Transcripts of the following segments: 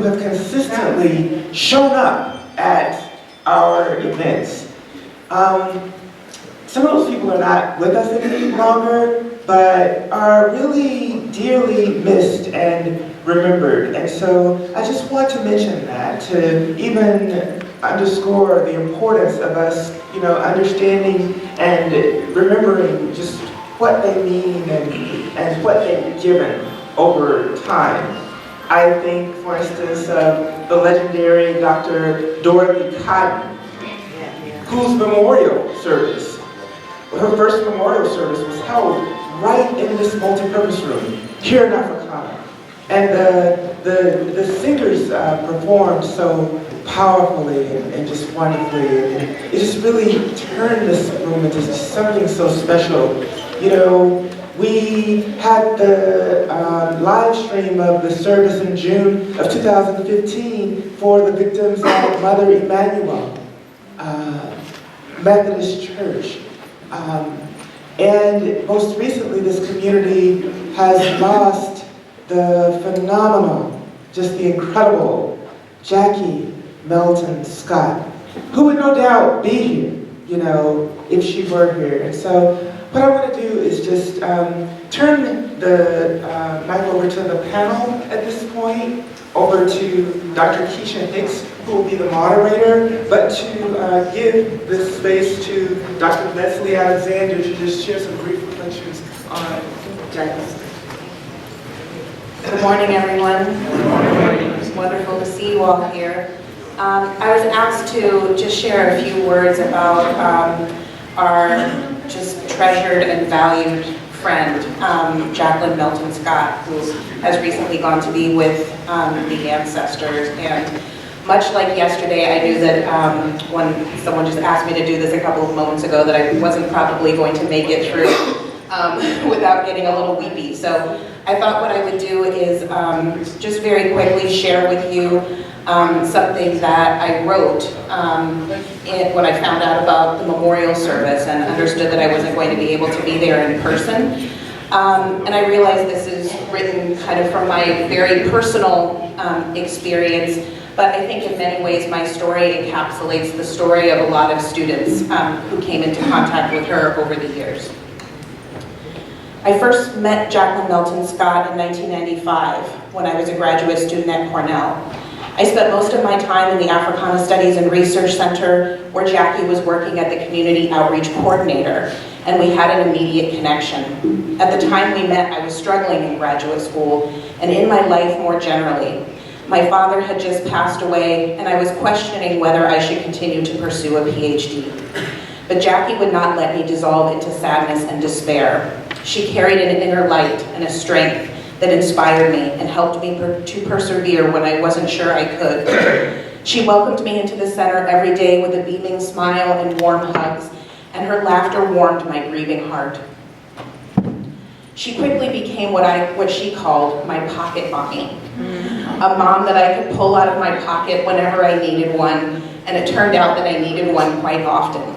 who have consistently shown up at our events. Some of those people are not with us any longer, but are really dearly missed and remembered. And so I just want to mention that to even underscore the importance of us, understanding and remembering just what they mean and what they've given over time. I think, for instance, of the legendary Dr. Dorothy Cotton, whose memorial service, her first memorial service was held right in this multi-purpose room here in Africana. And the singers performed so powerfully and just wonderfully. And it just really turned this room into just something so special. We had the live stream of the service in June of 2015 for the victims of Mother Emanuel Methodist Church. And most recently, this community has lost the phenomenal, just the incredible Jackie Melton Scott, who would no doubt be here, if she were here. And so what I want to do is just turn the mic over to the panel at this point, over to Dr. Keisha Hicks, who will be the moderator, but to give this space to Dr. Leslie Alexander to just share some brief reflections on Jackie's. Good morning, everyone. Good morning. It's wonderful to see you all here. I was asked to just share a few words about our just treasured and valued friend, Jacqueline Melton Scott, who has recently gone to be with the ancestors. And much like yesterday, I knew that when someone just asked me to do this a couple of moments ago, that I wasn't probably going to make it through without getting a little weepy. So I thought what I would do is just very quickly share with you something that I wrote when I found out about the memorial service and understood that I wasn't going to be able to be there in person. And I realized this is written kind of from my very personal experience, but I think in many ways my story encapsulates the story of a lot of students who came into contact with her over the years. I first met Jacqueline Melton Scott in 1995 when I was a graduate student at Cornell. I spent most of my time in the Africana Studies and Research Center, where Jackie was working at the Community Outreach Coordinator, and we had an immediate connection. At the time we met, I was struggling in graduate school and in my life more generally. My father had just passed away, and I was questioning whether I should continue to pursue a PhD. But Jackie would not let me dissolve into sadness and despair. She carried an inner light and a strength that inspired me and helped me to persevere when I wasn't sure I could. She welcomed me into the center every day with a beaming smile and warm hugs, and her laughter warmed my grieving heart. She quickly became what she called my pocket mommy, a mom that I could pull out of my pocket whenever I needed one, and it turned out that I needed one quite often.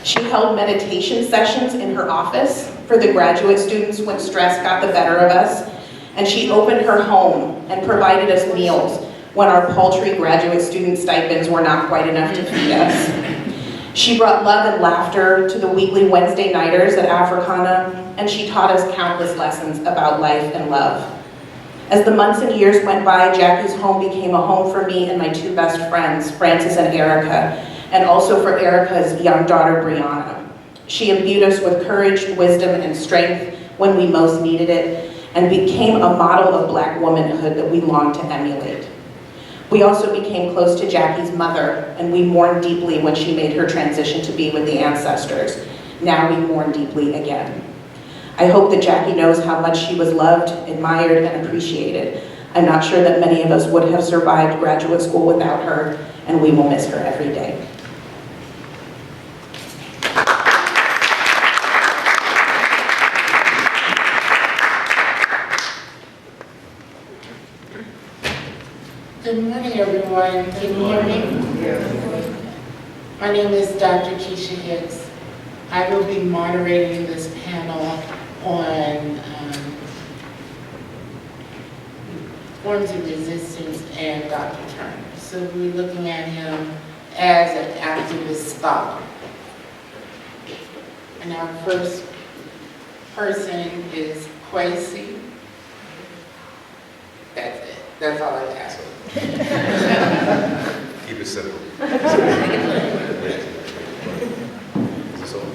She held meditation sessions in her office for the graduate students when stress got the better of us, and she opened her home and provided us meals when our paltry graduate student stipends were not quite enough to feed us. She brought love and laughter to the weekly Wednesday nighters at Africana, and she taught us countless lessons about life and love. As the months and years went by, Jackie's home became a home for me and my two best friends, Frances and Erica, and also for Erica's young daughter, Brianna. She imbued us with courage, wisdom, and strength when we most needed it, and became a model of Black womanhood that we longed to emulate. We also became close to Jackie's mother, and we mourned deeply when she made her transition to be with the ancestors. Now we mourn deeply again. I hope that Jackie knows how much she was loved, admired, and appreciated. I'm not sure that many of us would have survived graduate school without her, and we will miss her every day. Good morning, everyone. Can you hear me? Yes. My name is Dr. Keisha Hicks. I will be moderating this panel on forms of resistance and Dr. Turner. So we're looking at him as an activist scholar. And our first person is Kwesi. That's it. That's all I have. Keep it simple. Is this on?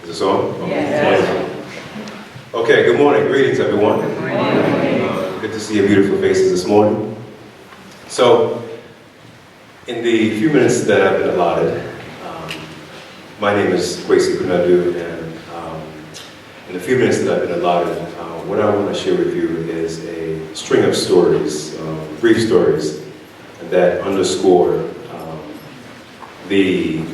Is this on? Yes. Okay, good morning. Greetings, everyone. Good to see your beautiful faces this morning. So, in the few minutes that I've been allotted, my name is Kwesi Kunadu, and in the few minutes that I've been allotted, what I want to share with you is a string of stories, brief stories, that underscore the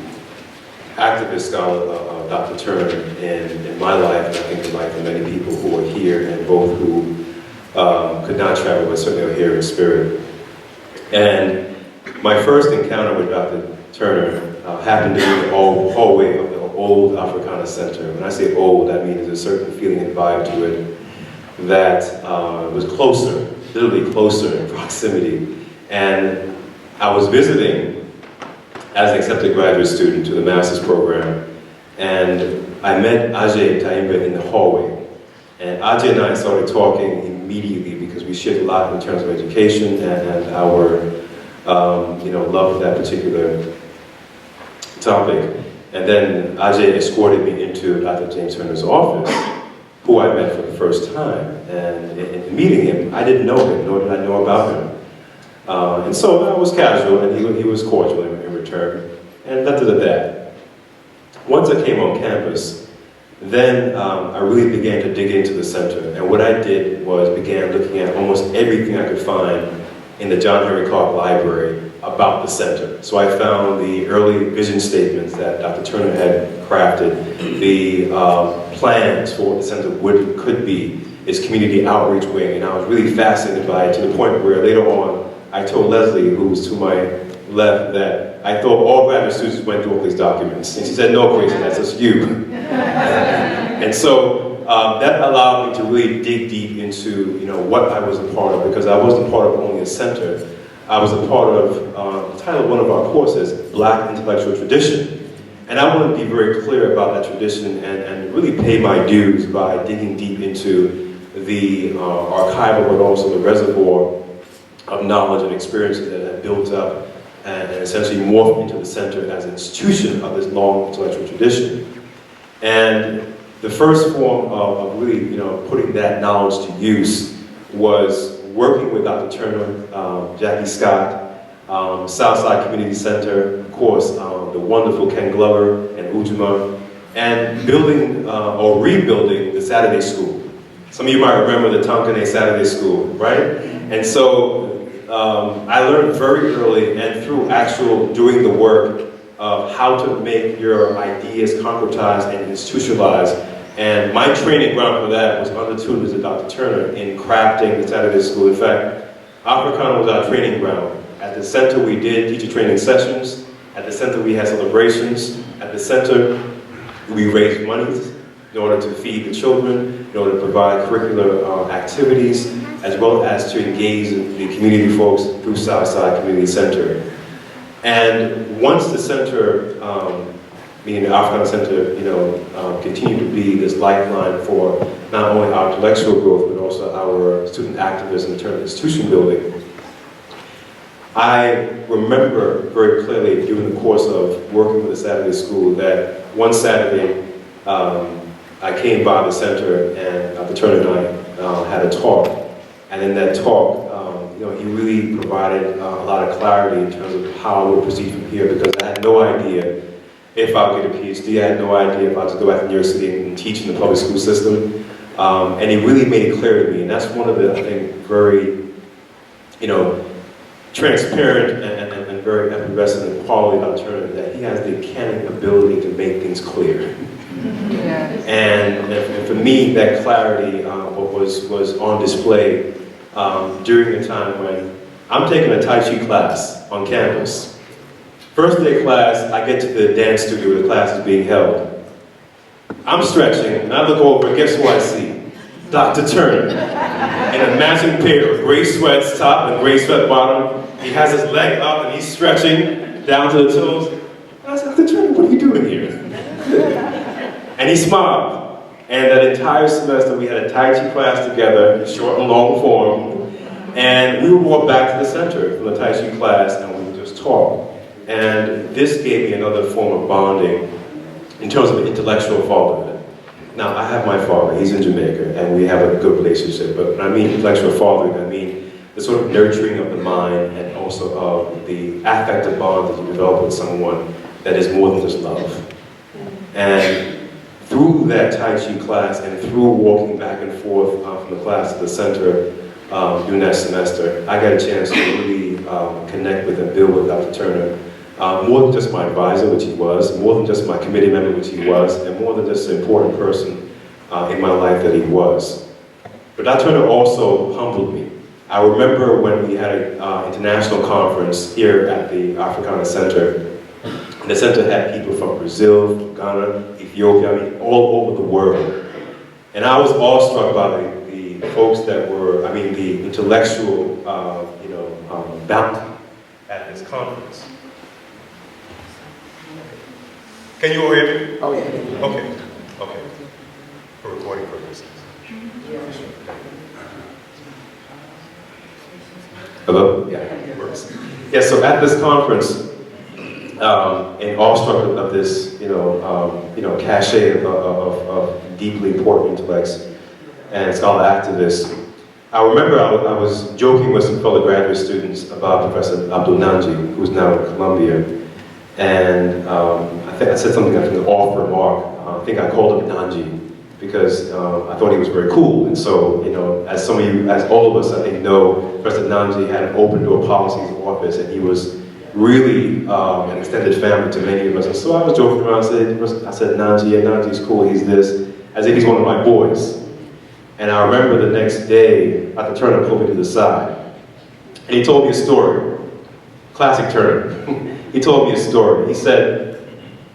activist scholar Dr. Turner in my life, and I think the life of many people who are here, and both who could not travel, but certainly are here in spirit. And my first encounter with Dr. Turner happened in the hallway of the old Africana Center. When I say old, I mean there's a certain feeling and vibe to it that was closer, literally closer in proximity. And I was visiting as an accepted graduate student to the master's program, and I met Ajay Taimba in the hallway. And Ajay and I started talking immediately because we shared a lot in terms of education and our love for that particular topic. And then Ajay escorted me into Dr. James Turner's office, who I met for the first time. And in meeting him, I didn't know him, nor did I know about him. And so I was casual, and he was cordial in return, and left it at that. Once I came on campus, then I really began to dig into the center. And what I did was began looking at almost everything I could find in the John Henry Clark Library about the center. So I found the early vision statements that Dr. Turner had crafted, the plans for what the center could be, its community outreach wing, and I was really fascinated by it to the point where later on I told Leslie, who was to my left, that I thought all graduate students went through all these documents. And she said, no, Kwesi, that's just you. And so that allowed me to really dig deep into what I was a part of, because I wasn't part of only a center. I was a part of, the title of one of our courses, Black Intellectual Tradition. And I want to be very clear about that tradition and really pay my dues by digging deep into the archival, but also the reservoir of knowledge and experiences that have built up and essentially morphed into the center as an institution of this long intellectual tradition. And the first form of really putting that knowledge to use was working with Dr. Turner, Jackie Scott, Southside Community Center, of course, the wonderful Ken Glover and Ujima, and building or rebuilding the Saturday School. Some of you might remember the Tonkane Saturday School, right? And so I learned very early and through actual doing the work of how to make your ideas concretized and institutionalized. And my training ground for that was under tutors of Dr. Turner in crafting the Saturday School. In fact, Africana was our training ground. At the center we did teacher training sessions. At the center we had celebrations. At the center we raised monies in order to feed the children, in order to provide curricular activities, as well as to engage the community folks through Southside Community Center. And once the center, meaning the Africana Center, continued to be this lifeline for not only our intellectual growth, but also our student activism in terms of institution building, I remember very clearly during the course of working with the Saturday School that one Saturday, I came by the center and Dr. Turner and I had a talk. And in that talk, he really provided a lot of clarity in terms of how we'll proceed from here, because I had no idea if I would get a PhD. I had no idea if I was to go back to New York City and teach in the public school system. And he really made it clear to me, and that's one of the, I think, very, transparent and very effervescent quality about Turner, that he has the canning ability to make things clear. Yes. And for me, that clarity was on display during a time when I'm taking a Tai Chi class on campus First day of class, I get to the dance studio where the class is being held. I'm stretching, and I look over, and guess who I see? Dr. Turner, in a matching pair of gray sweats top and gray sweat bottom. He has his leg up, and he's stretching down to the toes. And I said, Dr. Turner, what are you doing here? And he smiled. And that entire semester, we had a Tai Chi class together, short and long form. And we would walk back to the center from the Tai Chi class, and we would just talk. And this gave me another form of bonding in terms of intellectual fatherhood. Now, I have my father, he's in Jamaica, and we have a good relationship, but when I mean intellectual fatherhood, I mean the sort of nurturing of the mind and also of the affective bond that you develop with someone that is more than just love. And through that Tai Chi class and through walking back and forth from the class to the center during that semester, I got a chance to really connect with and build with Dr. Turner. More than just my advisor, which he was, more than just my committee member, which he was, and more than just an important person in my life that he was. But Dr. Turner also humbled me. I remember when we had an international conference here at the Africana Center, and the center had people from Brazil, from Ghana, Ethiopia, I mean, all over the world. And I was awestruck by the folks that were, I mean, the intellectual, bounty at this conference. Can you all hear me? Oh, yeah. Okay, okay. For recording purposes. Hello? Yeah, it works. Yeah, so at this conference, and awestruck of this, cachet of deeply important intellects and scholar activists, I remember I was joking with some fellow graduate students about Professor Abdul Nanji, who's now at Columbia, and I said something I think off remark. I think I called him Nanji because I thought he was very cool. And so, as some of you, as all of us I think know, Professor Nanji had an open door policy in his office, and he was really an extended family to many of us. And so I was joking around, I said, Nanji, yeah, Nanji's cool, he's this, as if he's one of my boys. And I remember the next day, Dr. Turner pulled me to the side, and he told me a story. Classic Turner. He told me a story. He said,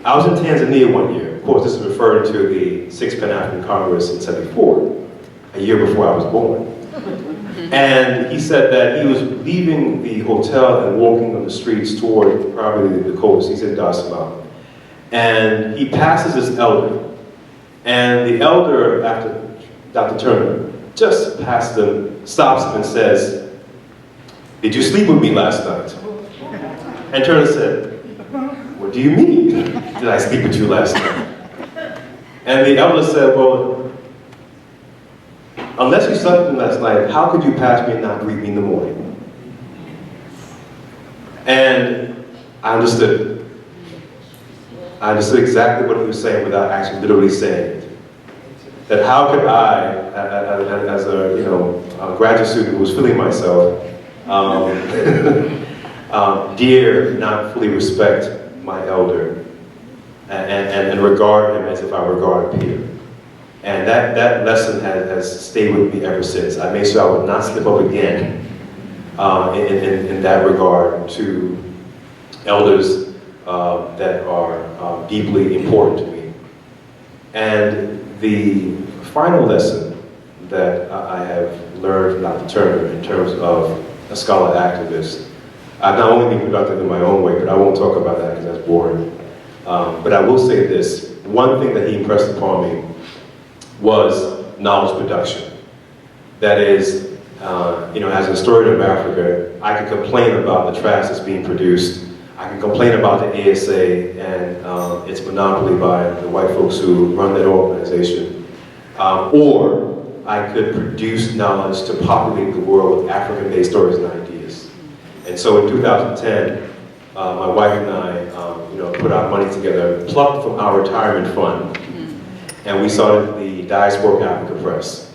I was in Tanzania one year. Of course, this is referring to the 6th Pan-African Congress in '74, a year before I was born. And he said that he was leaving the hotel and walking on the streets toward probably the coast. He's in Dar es Salaam. And he passes this elder. And the elder, after Dr. Turner, just passes him, stops him and says, "Did you sleep with me last night?" And Turner said, "What do you mean? Did I sleep with you last night?" And the elder said, "Well, unless you slept with me last night, how could you pass me and not greet me in the morning?" And I understood. I understood exactly what he was saying without actually literally saying it. That how could I, as a a graduate student who was feeling myself, dare not fully respect my elder and regard him as if I regard Peter. And that lesson has stayed with me ever since. I made sure I would not slip up again in that regard to elders that are deeply important to me. And the final lesson that I have learned from Dr. Turner in terms of a scholar activist, I've not only been productive in my own way, but I won't talk about that because that's boring. But I will say this, one thing that he impressed upon me was knowledge production. That is, as a historian of Africa, I can complain about the trash that's being produced. I can complain about the ASA and its monopoly by the white folks who run that organization. Or I could produce knowledge to populate the world with African-based stories and ideas. And so in 2010, my wife and I, put our money together, plucked from our retirement fund, and we started the Diasporic Africa Press,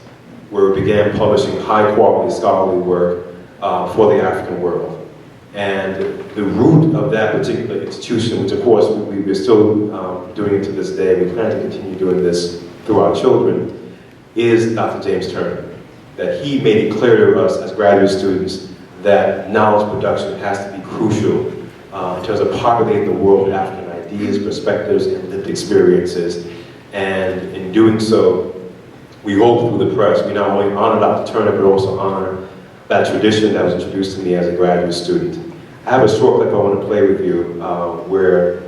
where we began publishing high-quality scholarly work for the African world. And the root of that particular institution, which of course we're still doing it to this day, we plan to continue doing this through our children, is Dr. James Turner. That he made it clear to us as graduate students that knowledge production has to be crucial in terms of populating the world with African ideas, perspectives, and lived experiences. And in doing so, we hope through the press, we not only honor Dr. Turner, but also honor that tradition that was introduced to me as a graduate student. I have a short clip I want to play with you where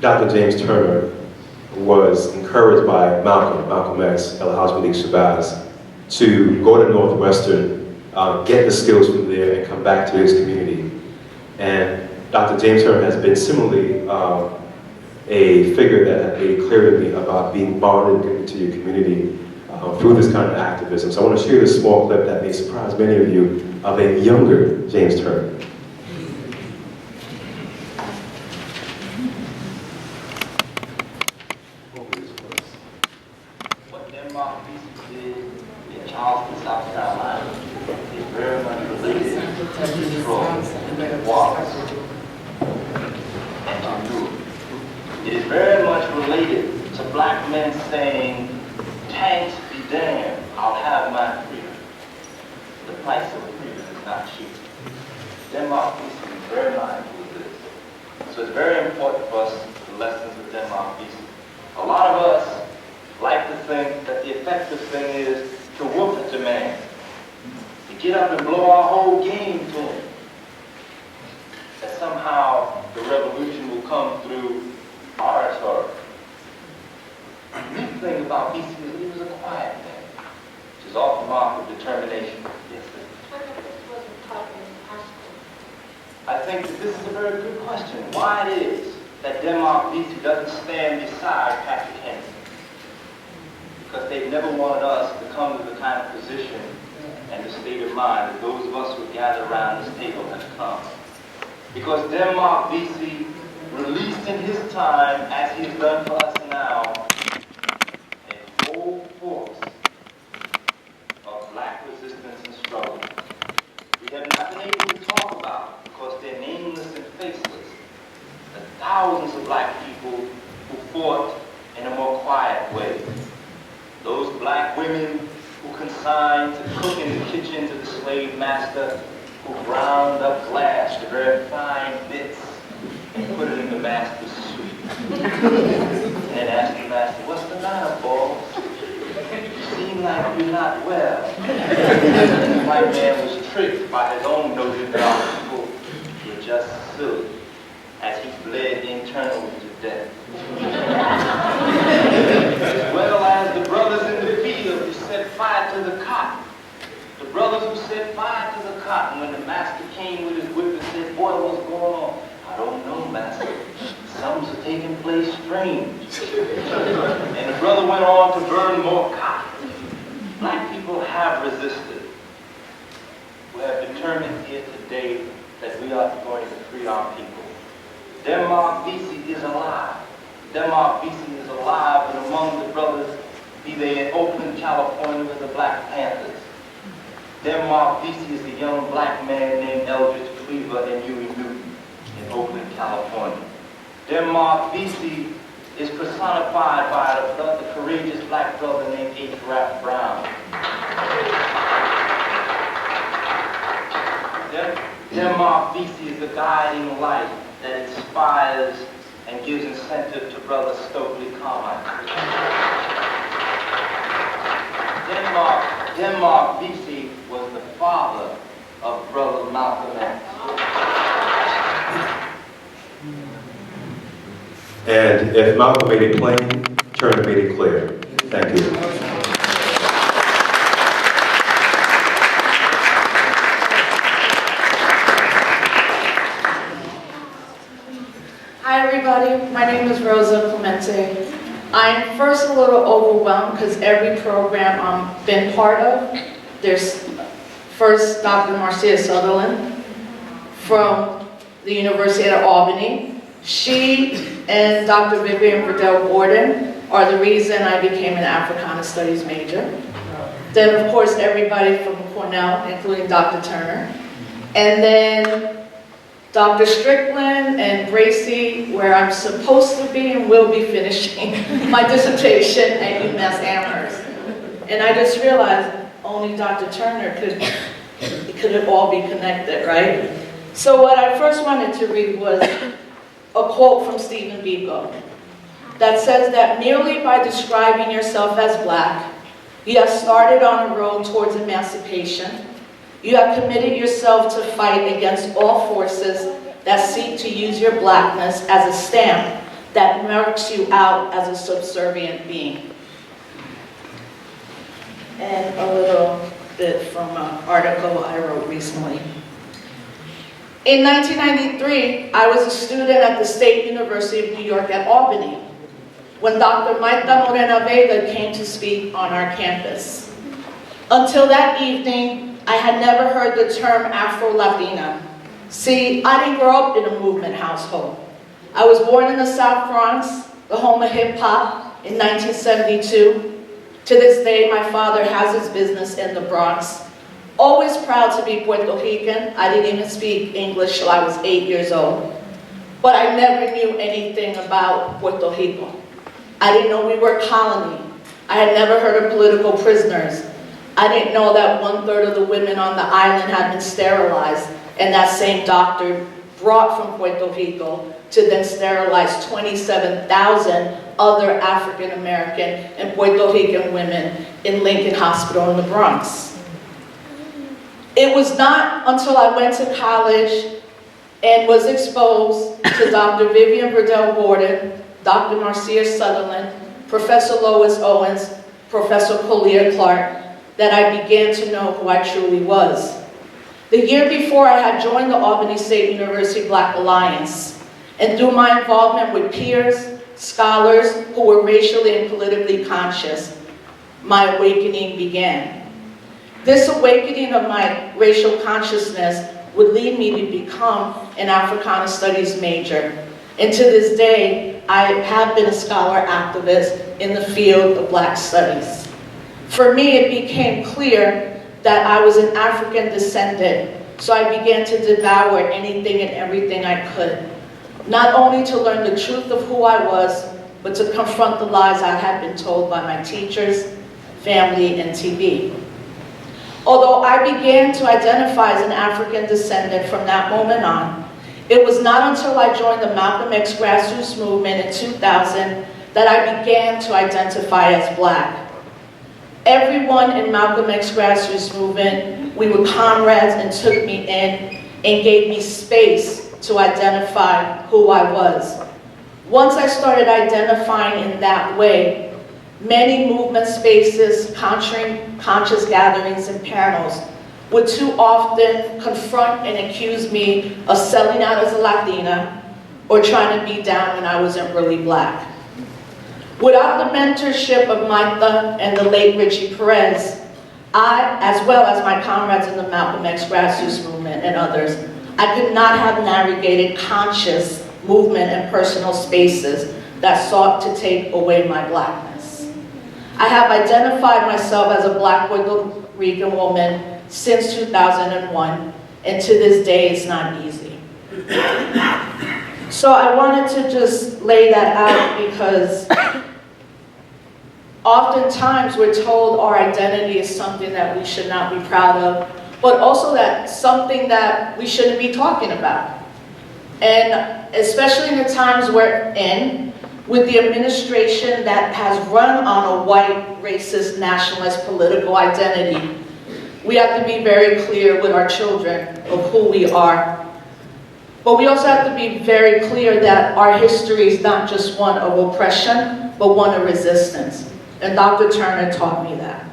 Dr. James Turner was encouraged by Malcolm X, El Haj Malik Shabazz, to go to Northwestern, get the skills from there, and come back to his community. And Dr. James Turner has been similarly a figure that has made clear to me about being bonded into your community through this kind of activism. So I want to share this small clip that may surprise many of you of a younger James Turner. What Denmark did in Charleston, South Carolina is very much related to Detroit, Wallace, and Newark. It is very much related to black men saying, tanks be damned, I'll have my freedom. The price of freedom is not cheap. Denmark is very mindful of this. So it's very important for us, the lessons of Denmark Beasley. A lot of us like to think that the effective thing is to whoop at the man, to get up and blow our whole game to him. That somehow the revolution will come through oratory. The neat thing about Beasley is he was a quiet man, which is off the mark of determination. Yes, sir. I think that this is a very good question. Why it is that Denmark Beasley doesn't stand beside Patrick Henry? Because they've never wanted us to come to the kind of position and the state of mind that those of us who gather around this table have come. Because Denmark Beasley released in his time, as he has done for us now, a whole force of black resistance and struggle. We have not been able to talk about, because they're nameless and faceless, the thousands of black people who fought in a more quiet way. Those black women who consigned to cook in the kitchen to the slave master, who ground up glass to very fine bits and put it in the master's suite. And asked the master, what's the matter, boss? You seem like you're not well. And the white man was tricked by his own notion that our people were just silly, as he bled internally to death. As well as the brothers in the field who set fire to the cotton. The brothers who set fire to the cotton when the master came with his whip and said, boy, what's going on? I don't know, master. Something's taking place strange. And the brother went on to burn more cotton. Black people have resisted. We have determined here today that we are going to free our people. Denmark Vesey is alive. Denmark Vesey is alive and among the brothers, be they in Oakland, California with the Black Panthers. Denmark Vesey is a young black man named Eldridge Cleaver and Huey Newton in Oakland, California. Denmark Vesey is personified by the courageous black brother named H. Rap Brown. Denmark Vesey is the guiding light that inspires and gives incentive to Brother Stokely Carmichael. Denmark Vesey was the father of Brother Malcolm X. And if Malcolm made it plain, Turner made it clear. Thank you. Hi everybody, my name is Rosa Clemente. I'm first a little overwhelmed because every program I've been part of, there's first Dr. Marcia Sutherland from the University of Albany. She and Dr. Vivian Verdell Gordon are the reason I became an Africana Studies major. Then of course everybody from Cornell, including Dr. Turner. And then Dr. Strickland and Bracy, where I'm supposed to be and will be finishing my dissertation at UMass Amherst. And I just realized only Dr. Turner could all be connected, right? So what I first wanted to read was a quote from Stephen Biko that says that merely by describing yourself as black, you have started on a road towards emancipation. You have committed yourself to fight against all forces that seek to use your blackness as a stamp that marks you out as a subservient being. And a little bit from an article I wrote recently. In 1993, I was a student at the State University of New York at Albany when Dr. Maita Morena Vega came to speak on our campus. Until that evening, I had never heard the term Afro-Latina. See, I didn't grow up in a movement household. I was born in the South Bronx, the home of hip-hop, in 1972. To this day, my father has his business in the Bronx. Always proud to be Puerto Rican. I didn't even speak English till I was 8 years old. But I never knew anything about Puerto Rico. I didn't know we were a colony. I had never heard of political prisoners. I didn't know that 1/3 of the women on the island had been sterilized, and that same doctor brought from Puerto Rico to then sterilize 27,000 other African American and Puerto Rican women in Lincoln Hospital in the Bronx. It was not until I went to college and was exposed to Dr. Vivian Burdell Gordon, Dr. Marcia Sutherland, Professor Lois Owens, Professor Collier Clark, that I began to know who I truly was. The year before, I had joined the Albany State University Black Alliance, and through my involvement with peers, scholars who were racially and politically conscious, my awakening began. This awakening of my racial consciousness would lead me to become an Africana Studies major. And to this day, I have been a scholar activist in the field of Black studies. For me, it became clear that I was an African descendant, so I began to devour anything and everything I could, not only to learn the truth of who I was, but to confront the lies I had been told by my teachers, family, and TV. Although I began to identify as an African descendant from that moment on, it was not until I joined the Malcolm X grassroots movement in 2000 that I began to identify as Black. Everyone in Malcolm X grassroots movement, we were comrades and took me in and gave me space to identify who I was. Once I started identifying in that way, many movement spaces, conscious gatherings, and panels would too often confront and accuse me of selling out as a Latina or trying to be down when I wasn't really Black. Without the mentorship of Maita and the late Richie Perez, I, as well as my comrades in the Malcolm X grassroots movement and others, I could not have navigated conscious movement and personal spaces that sought to take away my Blackness. I have identified myself as a Black Puerto Rican woman since 2001, and to this day it's not easy. So I wanted to just lay that out because oftentimes we're told our identity is something that we should not be proud of, but also that something that we shouldn't be talking about. And especially in the times we're in, with the administration that has run on a white, racist, nationalist political identity, we have to be very clear with our children of who we are. But we also have to be very clear that our history is not just one of oppression, but one of resistance. And Dr. Turner taught me that.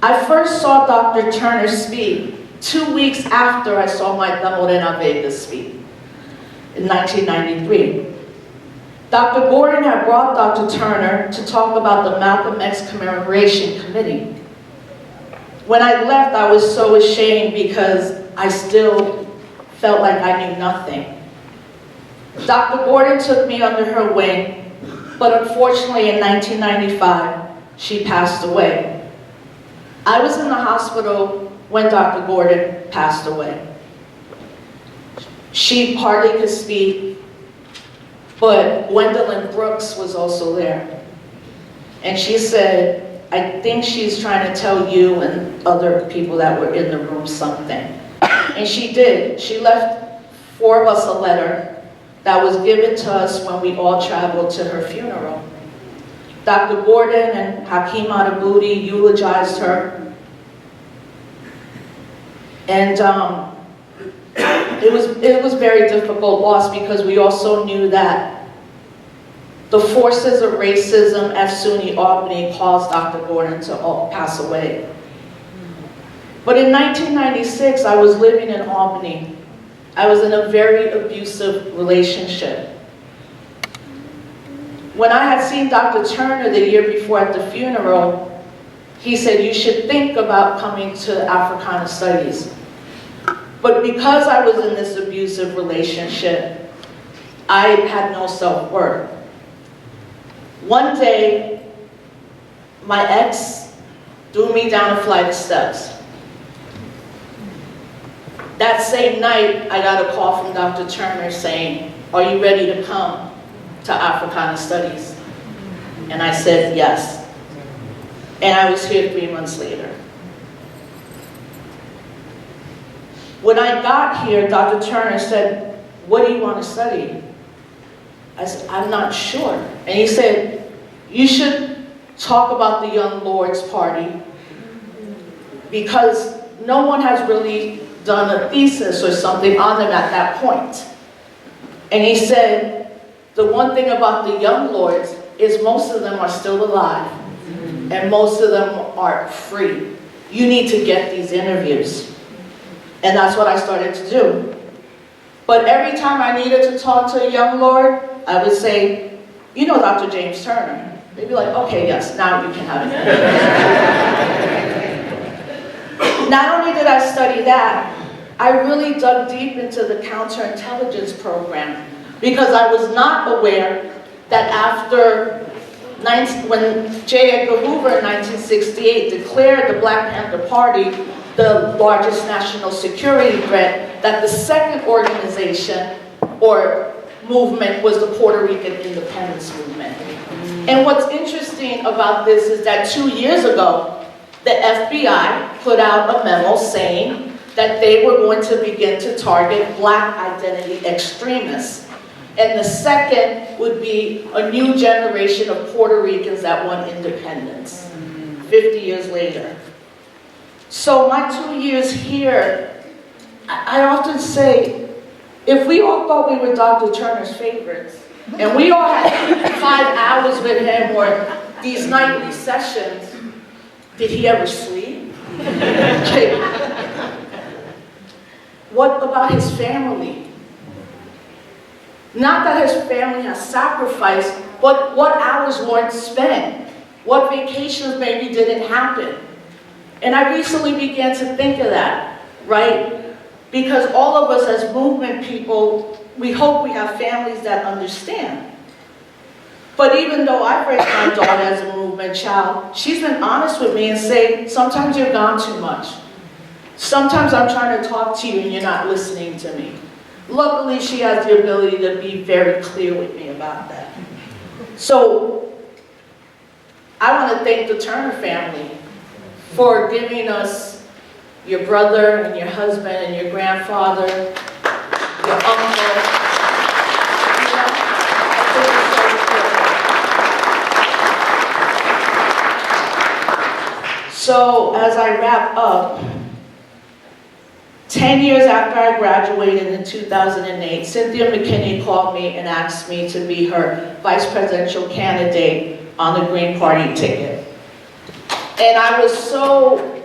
I first saw Dr. Turner speak 2 weeks after I saw Maita Morena Vega speak in 1993. Dr. Gordon had brought Dr. Turner to talk about the Malcolm X Commemoration Committee. When I left, I was so ashamed because I still felt like I knew nothing. Dr. Gordon took me under her wing, but unfortunately in 1995, she passed away. I was in the hospital when Dr. Gordon passed away. She hardly could speak, but Gwendolyn Brooks was also there. And she said, "I think she's trying to tell you and other people that were in the room something." And she did. She left 4 of us a letter that was given to us when we all traveled to her funeral. Dr. Gordon and Hakeem Adabudi eulogized her. And it was very difficult loss because we also knew that the forces of racism at SUNY Albany caused Dr. Gordon to pass away. But in 1996, I was living in Albany. I was in a very abusive relationship. When I had seen Dr. Turner the year before at the funeral, he said, you should think about coming to Africana Studies. But because I was in this abusive relationship, I had no self-worth. One day, my ex threw me down a flight of steps. That same night, I got a call from Dr. Turner saying, are you ready to come to Africana Studies? And I said, yes. And I was here 3 months later. When I got here, Dr. Turner said, what do you want to study? I said, I'm not sure. And he said, you should talk about the Young Lords Party because no one has really done a thesis or something on them at that point. And he said, the one thing about the Young Lords is most of them are still alive and most of them are free. You need to get these interviews. And that's what I started to do. But every time I needed to talk to a Young Lord, I would say, you know Dr. James Turner. They'd be like, okay, yes, now you can have it. Not only did I study that, I really dug deep into the counterintelligence program because I was not aware that after when J. Edgar Hoover in 1968 declared the Black Panther Party the largest national security threat, that the second organization or movement was the Puerto Rican independence movement. And what's interesting about this is that 2 years ago, the FBI put out a memo saying that they were going to begin to target Black identity extremists. And the second would be a new generation of Puerto Ricans that want independence, 50 years later. So my 2 years here, I often say, if we all thought we were Dr. Turner's favorites, and we all had 5 hours with him or these nightly sessions, did he ever sleep? What about his family? Not that his family has sacrificed, but what hours weren't spent? What vacations maybe didn't happen? And I recently began to think of that, right? Because all of us as movement people, we hope we have families that understand. But even though I've raised my daughter as a movement child, she's been honest with me and say, sometimes you're gone too much. Sometimes I'm trying to talk to you and you're not listening to me. Luckily, she has the ability to be very clear with me about that. So, I want to thank the Turner family for giving us your brother and your husband and your grandfather, your uncle. So as I wrap up, 10 years after I graduated in 2008, Cynthia McKinney called me and asked me to be her vice presidential candidate on the Green Party ticket. And I was so,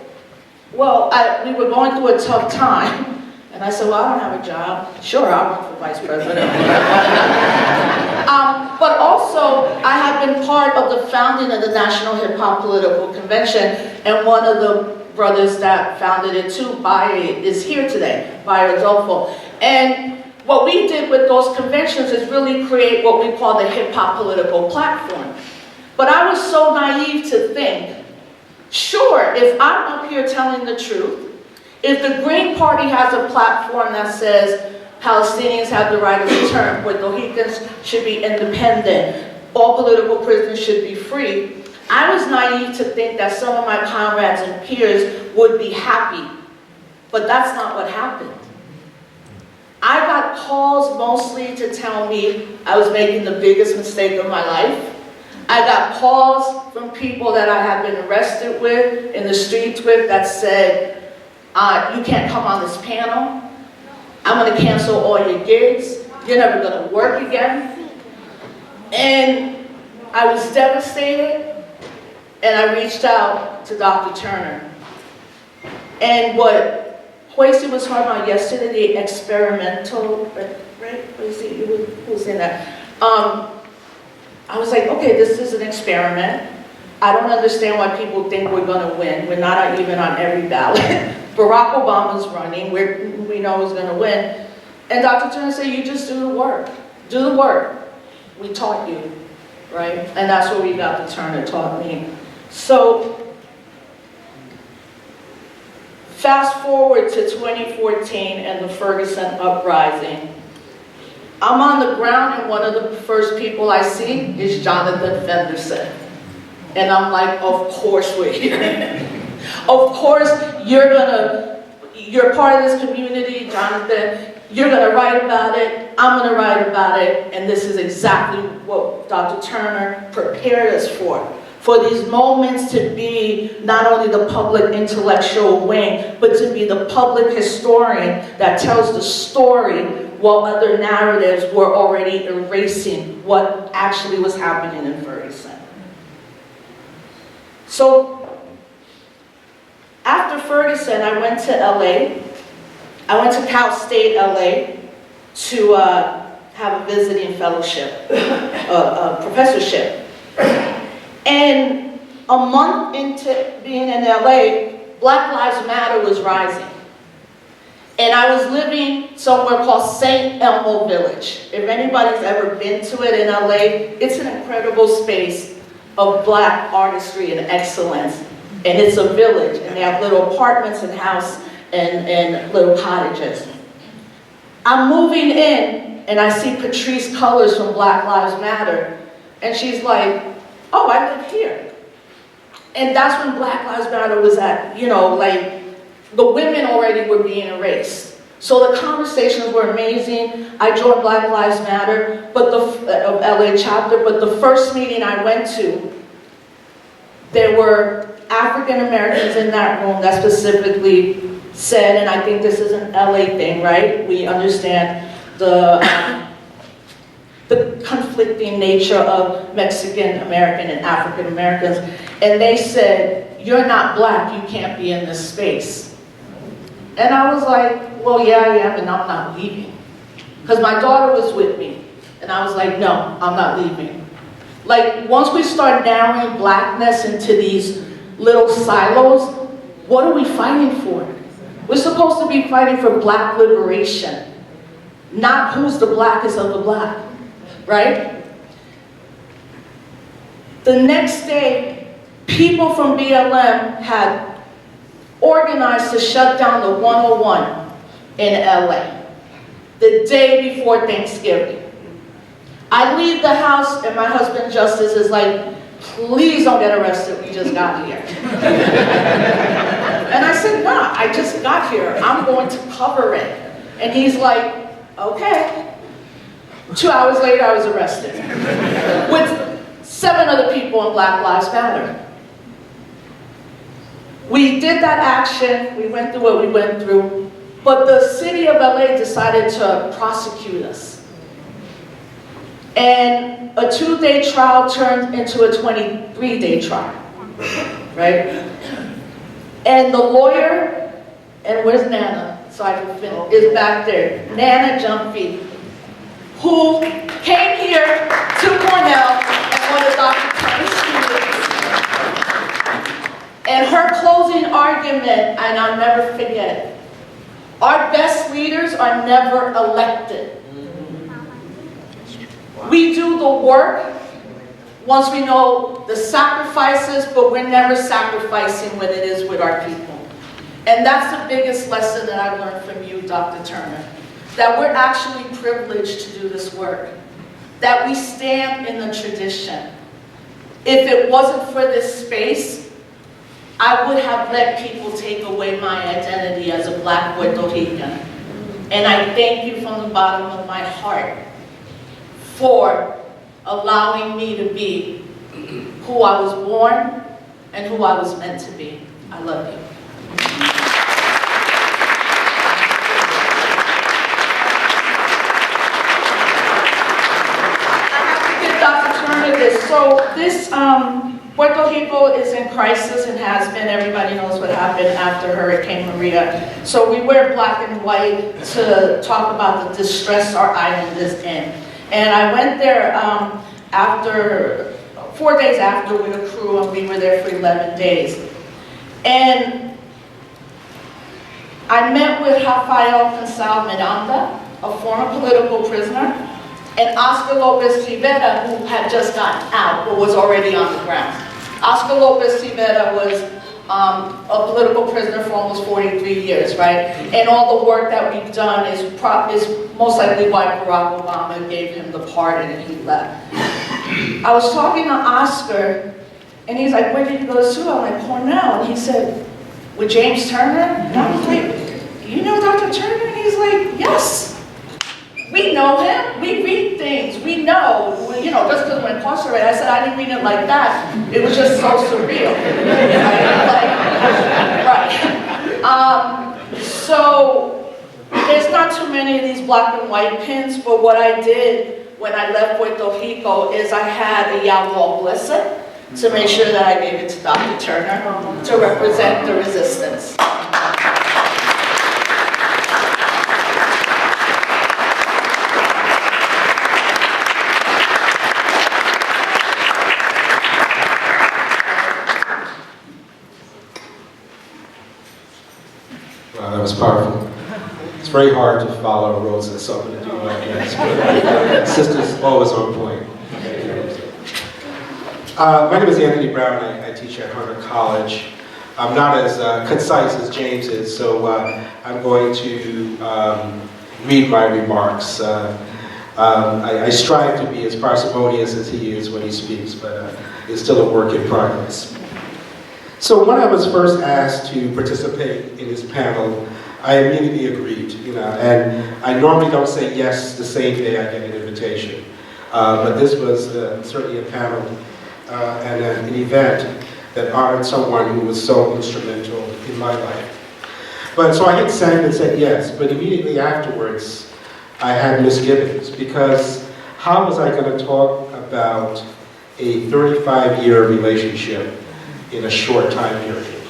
well, we were going through a tough time. And I said, well, I don't have a job. Sure, I'll run for vice president. But also, I have been part of the founding of the National Hip Hop Political Convention, and one of the brothers that founded it too, is here today, Bayer Adolfo. And what we did with those conventions is really create what we call the hip hop political platform. But I was so naive to think, sure, if I'm up here telling the truth, if the Green Party has a platform that says Palestinians have the right of return, Puerto Ricans should be independent, all political prisoners should be free, I was naive to think that some of my comrades and peers would be happy. But that's not what happened. I got calls mostly to tell me I was making the biggest mistake of my life. I got calls from people that I had been arrested with, in the streets with, that said, you can't come on this panel. I'm going to cancel all your gigs. You're never going to work again. And I was devastated, and I reached out to Dr. Turner. And what Hoisey was talking about yesterday, the experimental, right? Hoisey, who was in that? I was like, okay, this is an experiment. I don't understand why people think we're going to win. We're not even on every ballot. Barack Obama's running. We know who's going to win. And Dr. Turner said, you just do the work. Do the work. We taught you, right? And that's what we got. Dr. Turner taught me. So, fast forward to 2014 and the Ferguson uprising. I'm on the ground, and one of the first people I see is Jonathan Fenderson. And I'm like, of course we're here. Of course you're part of this community, Jonathan. You're gonna write about it, I'm gonna write about it, and this is exactly what Dr. Turner prepared us for these moments to be not only the public intellectual wing, but to be the public historian that tells the story while other narratives were already erasing what actually was happening in Ferguson. So, after Ferguson, I went to LA. I went to Cal State LA to have a visiting fellowship, a professorship. And a month into being in LA, Black Lives Matter was rising. And I was living somewhere called St. Elmo Village. If anybody's ever been to it in LA, it's an incredible space of Black artistry and excellence. And it's a village, and they have little apartments and houses and little cottages. I'm moving in, and I see Patrice Cullors from Black Lives Matter, and she's like, oh, I live here. And that's when Black Lives Matter was at, like, the women already were being erased. So the conversations were amazing. I joined Black Lives Matter, of LA chapter, but the first meeting I went to, there were African Americans in that room that specifically said, and I think this is an LA thing, right? We understand the conflicting nature of Mexican American and African Americans, and they said, you're not Black, you can't be in this space. And I was like, well, yeah, I am, and I'm not leaving. Because my daughter was with me, and I was like, no, I'm not leaving. Like, once we start narrowing Blackness into these little silos, what are we fighting for? We're supposed to be fighting for Black liberation, not who's the blackest of the Black, right? The next day, people from BLM had organized to shut down the 101 in LA, the day before Thanksgiving. I leave the house, and my husband, Justice, is like, please don't get arrested, we just got here. And I said, nah, I just got here, I'm going to cover it. And he's like, okay. 2 hours later, I was arrested with 7 other people in Black Lives Matter. We did that action, we went through what we went through, but the city of LA decided to prosecute us. And a 2-day trial turned into a 23-day trial, right? And the lawyer, and where's Nana? So I can finish, is back there. Nana Jumpy, who came here to Cornell and one of Dr. Turner's students. And her closing argument, and I'll never forget it, our best leaders are never elected. We do the work once we know the sacrifices, but we're never sacrificing when it is with our people. And that's the biggest lesson that I learned from you, Dr. Turner, that we're actually privileged to do this work, that we stand in the tradition. If it wasn't for this space, I would have let people take away my identity as a Black Puerto Rican. And I thank you from the bottom of my heart for allowing me to be who I was born and who I was meant to be. I love you. I have to give Dr. Turner this. So this, Puerto Rico is in crisis and has been. Everybody knows what happened after Hurricane Maria. So we wear black and white to talk about the distress our island is in. And I went there after 4 days after with a crew, and we were there for 11 days. And I met with Rafael Cansal Miranda, a former political prisoner, and Oscar Lopez Rivera, who had just gotten out, but was already on the ground. Oscar Lopez Rivera was a political prisoner for almost 43 years, right? And all the work that we've done is most likely why Barack Obama gave him the pardon and he left. I was talking to Oscar, and he's like, where did you go to school? I'm like, Cornell. And he said, with James Turner? And I was like, you know Dr. Turner? And he's like, yes. We know him, we read things, we know, just because we're incarcerated. I said, I didn't read it like that. It was just so surreal. Right. So, there's not too many of these black and white pins, but what I did when I left Puerto Rico is I had a Yawol blessing to make sure that I gave it to Dr. Turner to represent the resistance. Wow, that was powerful. It's very hard to follow rules and something to do like that. But sister's always on point. My name is Anthony Brown. I teach at Hunter College. I'm not as concise as James is, so I'm going to read my remarks. I strive to be as parsimonious as he is when he speaks, but it's still a work in progress. So when I was first asked to participate in this panel, I immediately agreed, and I normally don't say yes the same day I get an invitation. But this was certainly a panel and an event that honored someone who was so instrumental in my life. But so I hit send and said yes, but immediately afterwards, I had misgivings, because how was I going to talk about a 35-year relationship in a short time period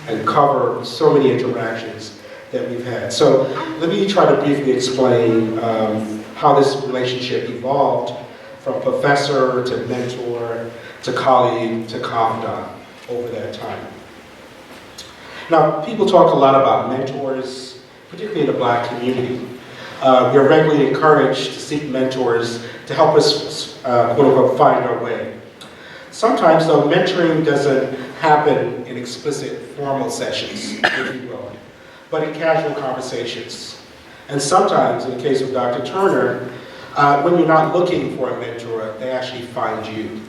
and cover so many interactions that we've had? So let me try to briefly explain how this relationship evolved from professor to mentor to colleague to confidant over that time. Now, people talk a lot about mentors, particularly in the Black community. We're regularly encouraged to seek mentors to help us, quote unquote, find our way. Sometimes, though, mentoring doesn't happen in explicit formal sessions, if you will, but in casual conversations. And sometimes, in the case of Dr. Turner, when you're not looking for a mentor, they actually find you.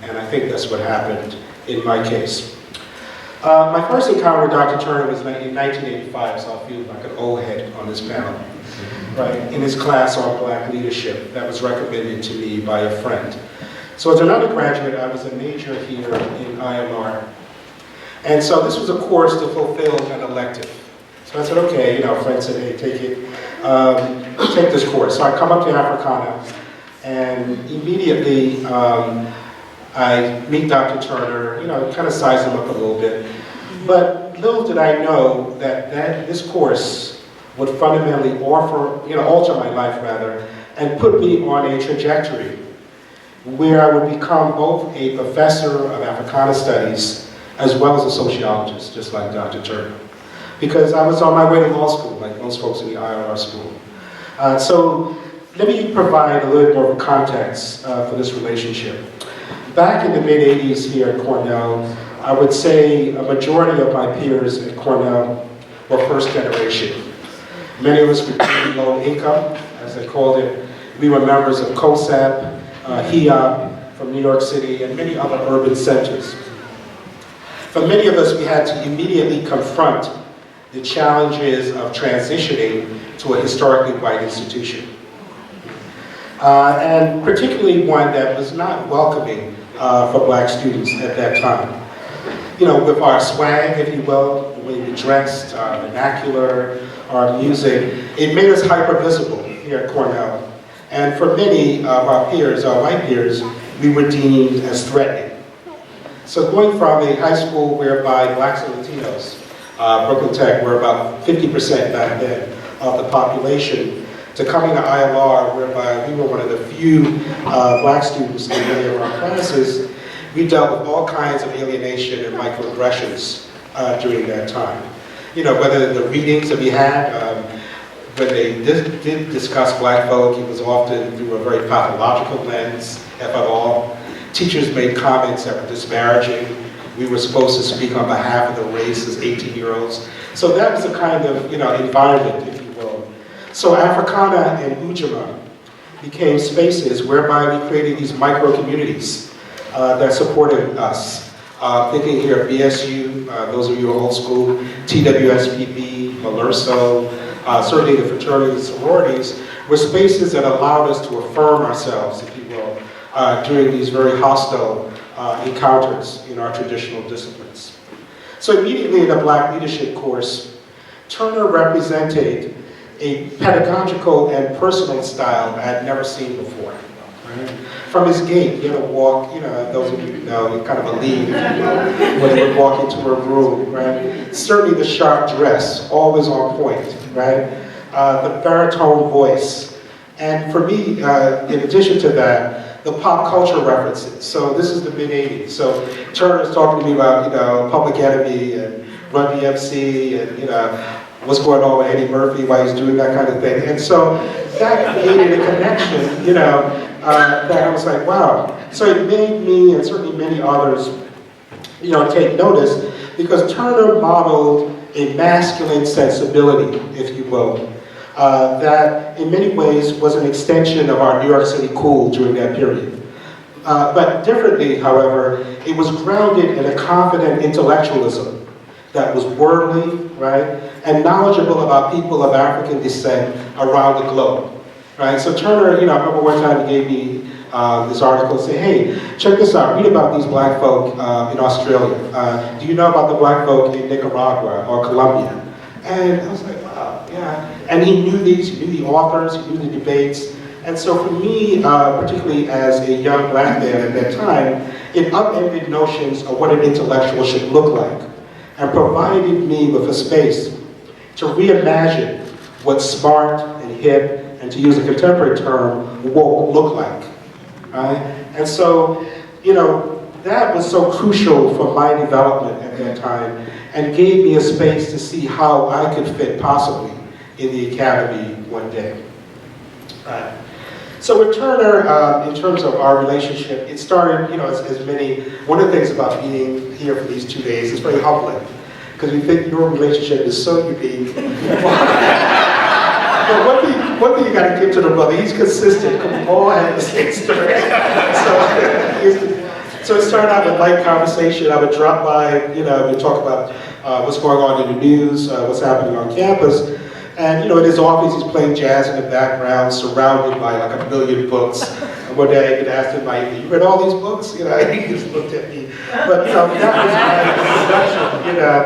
And I think that's what happened in my case. My first encounter with Dr. Turner was in 1985, so I feel like an old head on this panel. Right, in his class on Black leadership that was recommended to me by a friend. So as an undergraduate, I was a major here in IMR. And so this was a course to fulfill an elective. So I said, okay, a friend said, hey, take this course. So I come up to Africana, and immediately I meet Dr. Turner, kind of size him up a little bit. But little did I know that this course would fundamentally alter my life rather, and put me on a trajectory where I would become both a professor of Africana Studies as well as a sociologist, just like Dr. Turner. Because I was on my way to law school, like most folks in the IR school. So let me provide a little bit more of a context for this relationship. Back in the mid-'80s here at Cornell, I would say a majority of my peers at Cornell were first generation. Many of us were pretty low income, as they called it. We were members of COSAP, HIAP from New York City, and many other urban centers. For many of us, we had to immediately confront the challenges of transitioning to a historically white institution. And particularly one that was not welcoming for black students at that time. You know, with our swag, if you will, the way we dressed, our vernacular, our music, it made us hyper-visible here at Cornell. And for many of our peers, our white peers, we were deemed as threatening. So going from a high school whereby blacks and Latinos, Brooklyn Tech, were about 50% back then of the population, to coming to ILR, whereby we were one of the few black students in many of our classes, we dealt with all kinds of alienation and microaggressions during that time. You know, whether the readings that we had, when they did discuss black folk, it was often through a very pathological lens, if at all. Teachers made comments that were disparaging. We were supposed to speak on behalf of the race as 18-year-olds. So that was the kind of, you know, environment, if you will. So Africana and Ujamaa became spaces whereby we created these micro-communities that supported us. Thinking here of BSU, those of you who are old school, TWSPB, Malurso, certainly the fraternities and sororities, were spaces that allowed us to affirm ourselves, if you will, during these very hostile encounters in our traditional disciplines. So immediately in the Black Leadership course, Turner represented a pedagogical and personal style I had never seen before. Right? From his gait, he had to walk, you know, those of you who know, kind of a lead, if you will, when he would walk into a room, right? Certainly the sharp dress, always on point, right? The baritone voice. And for me, in addition to that, the pop culture references. So this is the mid-'80s. So Turner's talking to me about, you know, Public Enemy and Run DMC and, you know, what's going on with Eddie Murphy, why he's doing that kind of thing. And so that created a connection, you know, that I was like, wow. So it made me, and certainly many others, you know, take notice, because Turner modeled a masculine sensibility, if you will, that in many ways was an extension of our New York City cool during that period. But differently, however, it was grounded in a confident intellectualism that was worldly, right, and knowledgeable about people of African descent around the globe, right? So Turner, you know, I remember one time he gave me this article and said, hey, check this out, read about these black folk in Australia. Do you know about the black folk in Nicaragua or Colombia? And I was like, wow, yeah. And he knew these, he knew the authors, he knew the debates. And so for me, particularly as a young black man at that time, it upended notions of what an intellectual should look like, and provided me with a space to reimagine what smart and hip, and to use a contemporary term, woke look like, right? And so, you know, that was so crucial for my development at that time, and gave me a space to see how I could fit possibly in the academy one day. So with Turner, in terms of our relationship, it started, you know, as many, one of the things about being here for these 2 days is very humbling, because we think your relationship is so unique. But one thing you got to give to the brother, he's consistent, come all had the same story. So it started out with light conversation. I would drop by, you know, we'd talk about what's going on in the news, what's happening on campus. And, you know, in his office, he's playing jazz in the background, surrounded by like 1 million books. And one day I could ask him, like, you read all these books? You know, he just looked at me. But, you know, that was my introduction, you know,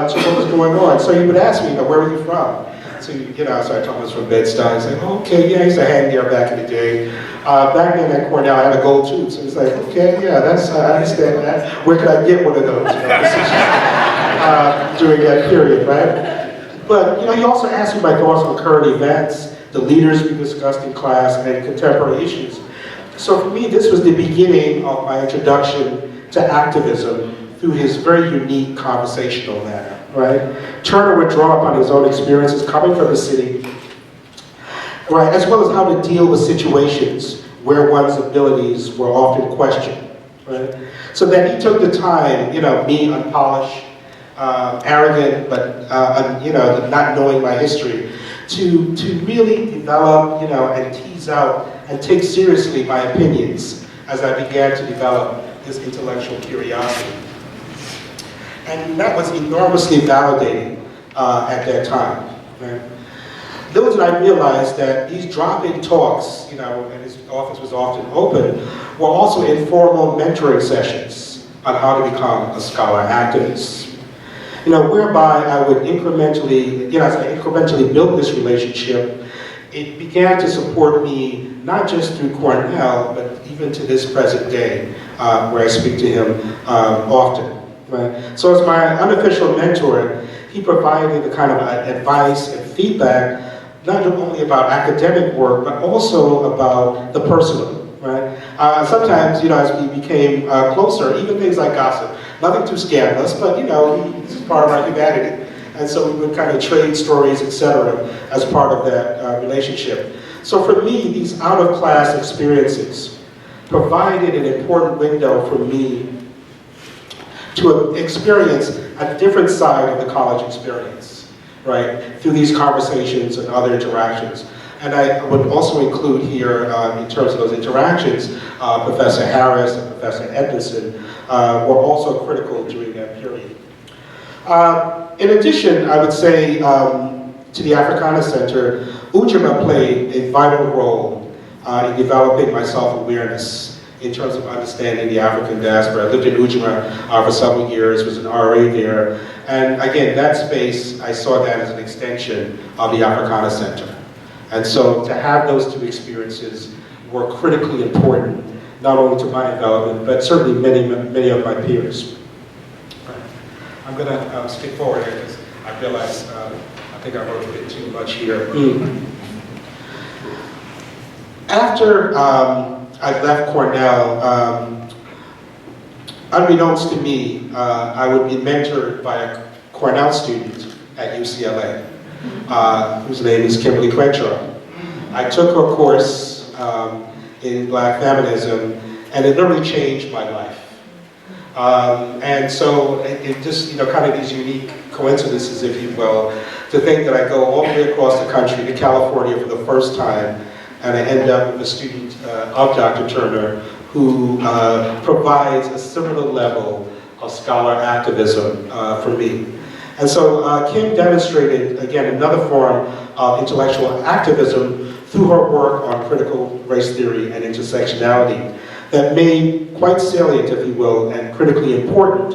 to what was going on. So he would ask me, you know, where are you from? So, you know, so I told him I was from Bed-Stuy. He's like, oh, okay, yeah, I used to hang there back in the day. Back then at Cornell, I had a gold tooth. So he's like, okay, yeah, that's, I understand that. Where could I get one of those? You know, during that period, right? But, you know, he also asked me my thoughts on current events, the leaders we discussed in class, and contemporary issues. So for me, this was the beginning of my introduction to activism through his very unique conversational manner, right? Turner would draw upon his own experiences coming from the city, right, as well as how to deal with situations where one's abilities were often questioned, right? So that he took the time, you know, me unpolished, arrogant, but you know, not knowing my history, to really develop, you know, and tease out and take seriously my opinions as I began to develop this intellectual curiosity. And that was enormously validating at that time. Right? Little did I realize that these drop-in talks, and his office was often open, were also informal mentoring sessions on how to become a scholar activist. Whereby I would incrementally, as I incrementally built this relationship, it began to support me not just through Cornell, but even to this present day, where I speak to him often. Right? So as my unofficial mentor, he provided the kind of advice and feedback, not only about academic work, but also about the personal. Right? Sometimes, as we became closer, even things like gossip, nothing too scandalous, but it's part of our humanity. And so we would kind of trade stories, etc., as part of that relationship. So for me, these out-of-class experiences provided an important window for me to experience a different side of the college experience, right, through these conversations and other interactions. And I would also include here, in terms of those interactions, Professor Harris and Professor Edmondson were also critical during that period. In addition, I would say to the Africana Center, Ujima played a vital role in developing my self-awareness in terms of understanding the African diaspora. I lived in Ujima for several years, was an RA there, and again, that space, I saw that as an extension of the Africana Center. And so to have those two experiences were critically important, not only to my development, but certainly many of my peers. I'm going to skip forward here because I realize I think I wrote a bit too much here. After I left Cornell, unbeknownst to me, I would be mentored by a Cornell student at UCLA, whose name is Kimberly Crenshaw. I took her course in Black feminism, and it literally changed my life. And so it just, kind of these unique coincidences, if you will, to think that I go all the way across the country to California for the first time, and I end up with a student of Dr. Turner who provides a similar level of scholar activism for me. And so Kim demonstrated, again, another form of intellectual activism through her work on critical race theory and intersectionality that made quite salient, if you will, and critically important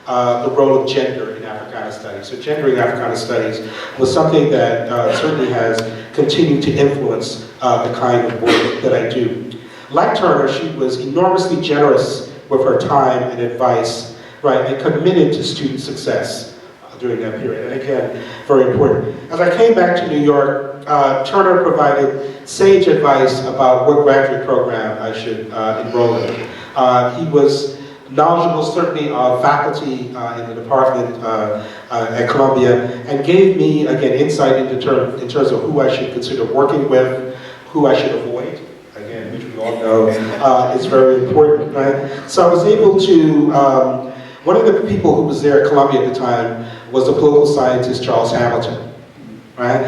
the role of gender in Africana studies. So gender in Africana studies was something that certainly has continued to influence the kind of work that I do. Like Turner, she was enormously generous with her time and advice, right, and committed to student success during that period. And again, very important. As I came back to New York, Turner provided sage advice about what graduate program I should enroll in. He was knowledgeable, certainly, of faculty in the department at Columbia, and gave me, again, insight in terms of who I should consider working with, who I should avoid, again, which we all know is very important, right? So I was able to, one of the people who was there at Columbia at the time was the political scientist Charles Hamilton, right?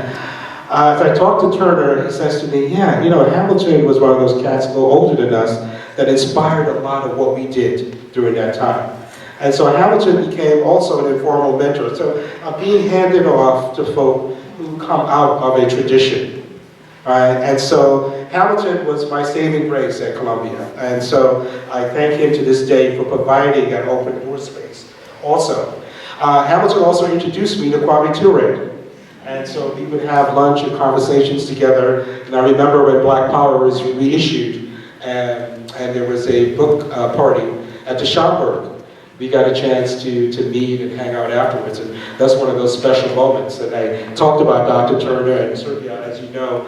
As I talked to Turner, he says to me, yeah, Hamilton was one of those cats a little older than us that inspired a lot of what we did during that time. And so Hamilton became also an informal mentor. So being handed off to folk who come out of a tradition, right? And so Hamilton was my saving grace at Columbia. And so I thank him to this day for providing that open door space. Also, Hamilton also introduced me to Kwame Ture. And so we would have lunch and conversations together. And I remember when Black Power was reissued, and there was a book party at the Schomburg. We got a chance to meet and hang out afterwards. And that's one of those special moments. And I talked about Dr. Turner, and certainly, as you know,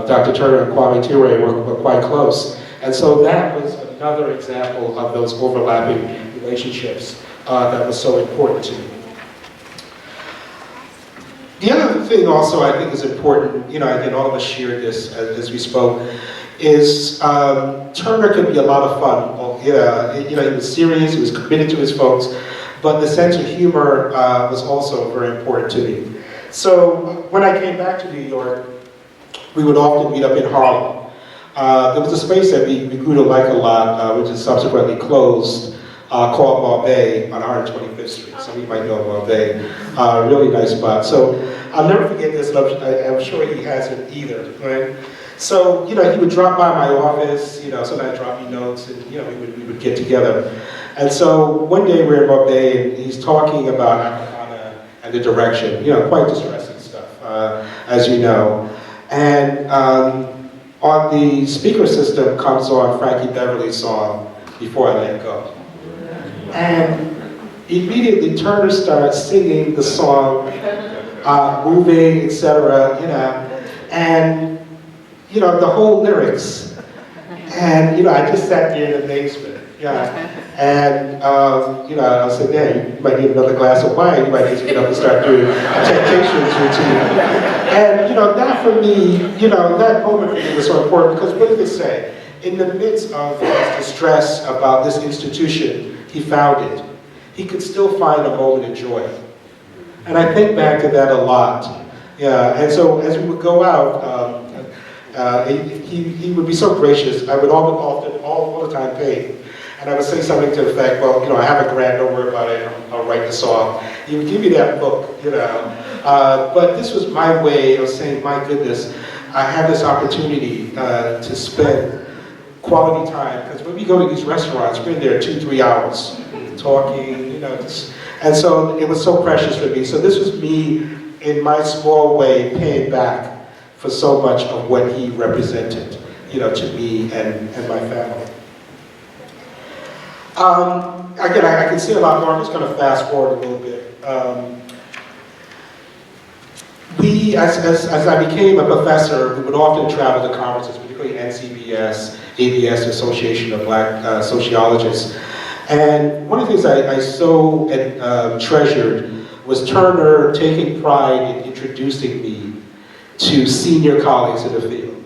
Dr. Turner and Kwame Ture were quite close. And so that was another example of those overlapping relationships that was so important to me. The other thing also I think is important, again, all of us shared this as we spoke, is Turner could be a lot of fun. He was serious, he was committed to his folks, but the sense of humor was also very important to me. So when I came back to New York, we would often meet up in Harlem. There was a space that we grew to like a lot, which is subsequently closed, called Mauve on 125th Street. Some of you might know Mauve. Really nice spot. So I'll never forget this, and I'm sure he hasn't either, right? So, he would drop by my office, sometimes drop me notes, and, we would get together. And so one day we're in Mauve, and he's talking about Africana and the direction, quite distressing stuff, as you know. And on the speaker system comes on Frankie Beverly's song, Before I Let Go. And immediately Turner starts singing the song, moving, etc., and, the whole lyrics. And, I just sat there in amazement, And, I said, yeah, you might need another glass of wine, you might need to get up and start doing a Temptations routine. And, that for me, that moment for me was so important, because what did it say? In the midst of his distress about this institution he founded, he could still find a moment of joy. And I think back to that a lot. And so as we would go out, he would be so gracious. I would all the time pay. And I would say something to the effect, well, I have a grant, don't worry about it, I'll write the song. He would give me that book, But this was my way of saying, my goodness, I have this opportunity to spend quality time, because when we go to these restaurants, we're in there 2-3 hours talking, and so it was so precious for me. So this was me, in my small way, paying back for so much of what he represented, to me and my family. Again, I can say a lot more. I'm just going to fast forward a little bit. As I became a professor, we would often travel to conferences, particularly NCBS, ABS, Association of Black Sociologists. And one of the things I so treasured was Turner taking pride in introducing me to senior colleagues in the field,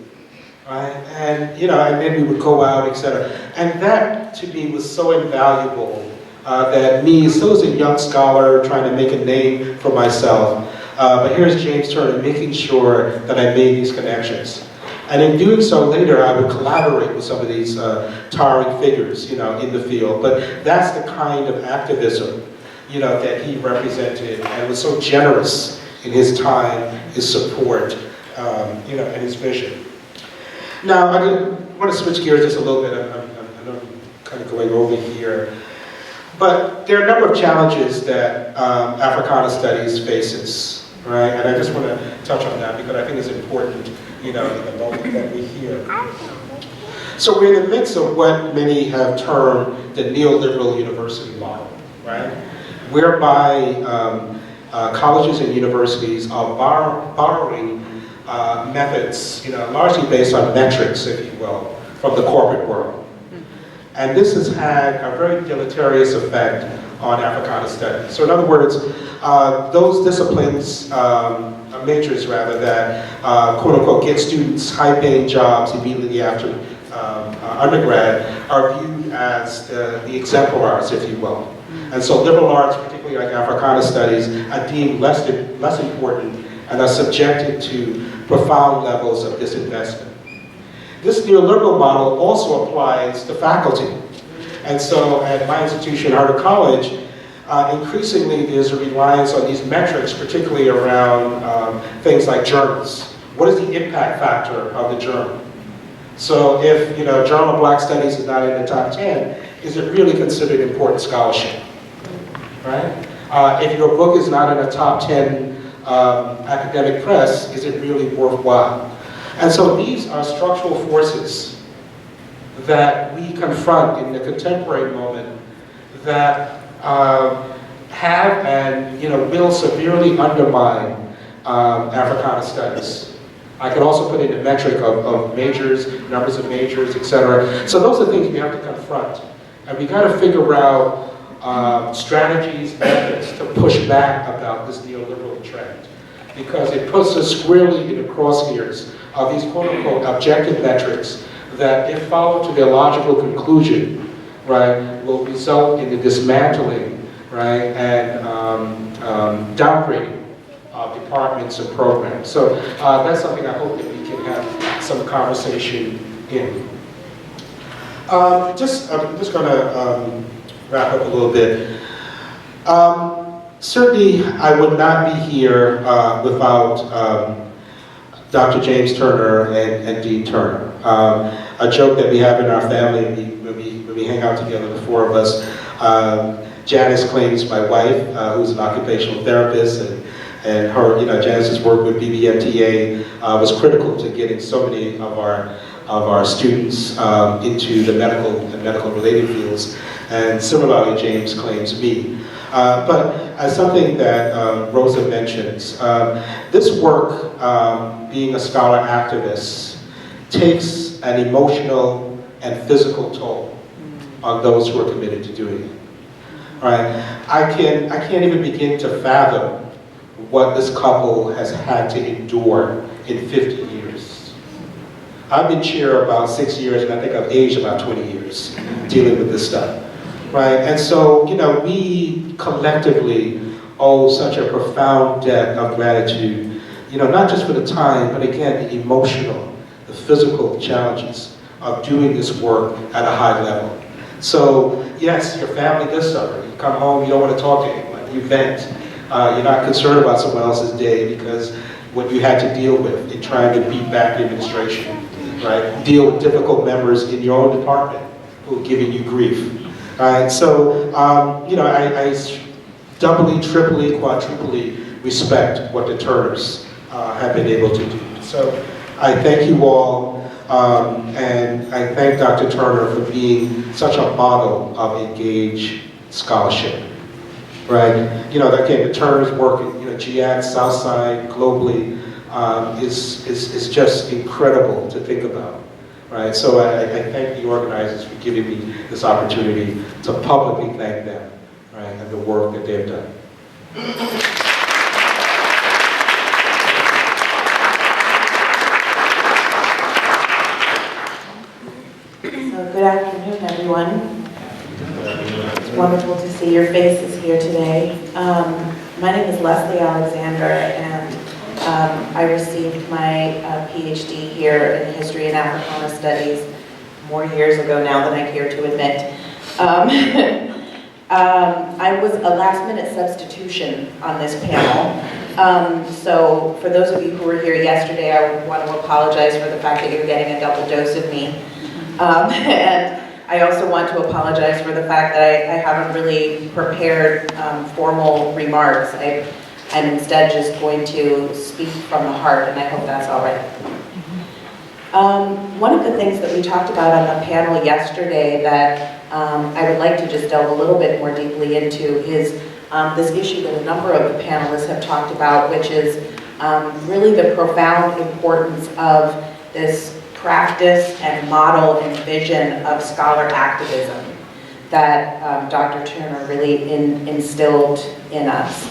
right? And and then we would go out, etc. And that to me was so invaluable that me, still as a young scholar trying to make a name for myself, but here's James Turner making sure that I made these connections. And in doing so later, I would collaborate with some of these towering figures, in the field. But that's the kind of activism, that he represented, and was so generous in his time, his support, and his vision. Now, I want to switch gears just a little bit. I know I'm kind of going over here. But there are a number of challenges that Africana Studies faces, right? And I just want to touch on that because I think it's important, in the moment that we hear. So we're in the midst of what many have termed the neoliberal university model, right? Whereby colleges and universities are borrowing methods, largely based on metrics, if you will, from the corporate world. And this has had a very deleterious effect on Africana Studies. So in other words, those disciplines, majors rather, that quote unquote get students high-paying jobs immediately after undergrad are viewed as the exemplars, if you will. And so liberal arts, particularly like Africana Studies, are deemed less important and are subjected to profound levels of disinvestment. This neoliberal model also applies to faculty. And so at my institution, Harvard College, increasingly there's a reliance on these metrics, particularly around things like journals. What is the impact factor of the journal? So if Journal of Black Studies is not in the top 10, is it really considered important scholarship? Right? If your book is not in a top 10 academic press, is it really worthwhile? And so these are structural forces that we confront in the contemporary moment that have and will severely undermine Africana Studies. I can also put in a metric of majors, numbers of majors, etc. So those are things we have to confront. And we got to figure out strategies, methods to push back about this neoliberal trend. Because it puts us squarely in the crosshairs of these quote-unquote objective metrics that, if followed to their logical conclusion, right, will result in the dismantling, right, and downgrading of departments and programs. So that's something I hope that we can have some conversation in. I'm just going to wrap up a little bit. Certainly, I would not be here without Dr. James Turner and Dean Turner. A joke that we have in our family when we hang out together, the four of us. Janice claims my wife, who's an occupational therapist, and her, Janice's work with BBMTA was critical to getting so many of our students into the medical and medical related fields. And similarly, James claims me. But as something that Rosa mentions, this work, being a scholar activist, takes an emotional and physical toll on those who are committed to doing it. Right? I can't even begin to fathom what this couple has had to endure in 50 years. I've been chair about 6 years, and I think I've aged about 20 years dealing with this stuff. Right? And so, we collectively owe such a profound debt of gratitude, not just for the time, but again, the emotional, the physical challenges of doing this work at a high level. So, yes, your family does suffer. You come home, you don't want to talk to anyone, you vent. You're not concerned about someone else's day because what you had to deal with in trying to beat back the administration, right? Deal with difficult members in your own department who are giving you grief. Right, so, I doubly, triply, quadruply respect what the Turners have been able to do. So I thank you all, and I thank Dr. Turner for being such a model of engaged scholarship. Right, again, the Turners work in GX, Southside, globally, is just incredible to think about. Right, so I thank the organizers for giving me this opportunity to publicly thank them, right, and the work that they've done. So good afternoon, everyone. It's wonderful to see your faces here today. My name is Leslie Alexander, and I received my PhD here in History and Africana Studies more years ago now than I care to admit. I was a last-minute substitution on this panel. So for those of you who were here yesterday, I want to apologize for the fact that you're getting a double dose of me. And I also want to apologize for the fact that I haven't really prepared formal remarks. I'm instead just going to speak from the heart, and I hope that's all right. One of the things that we talked about on the panel yesterday that I would like to just delve a little bit more deeply into is this issue that a number of the panelists have talked about, which is really the profound importance of this practice and model and vision of scholar activism that Dr. Turner really instilled in us.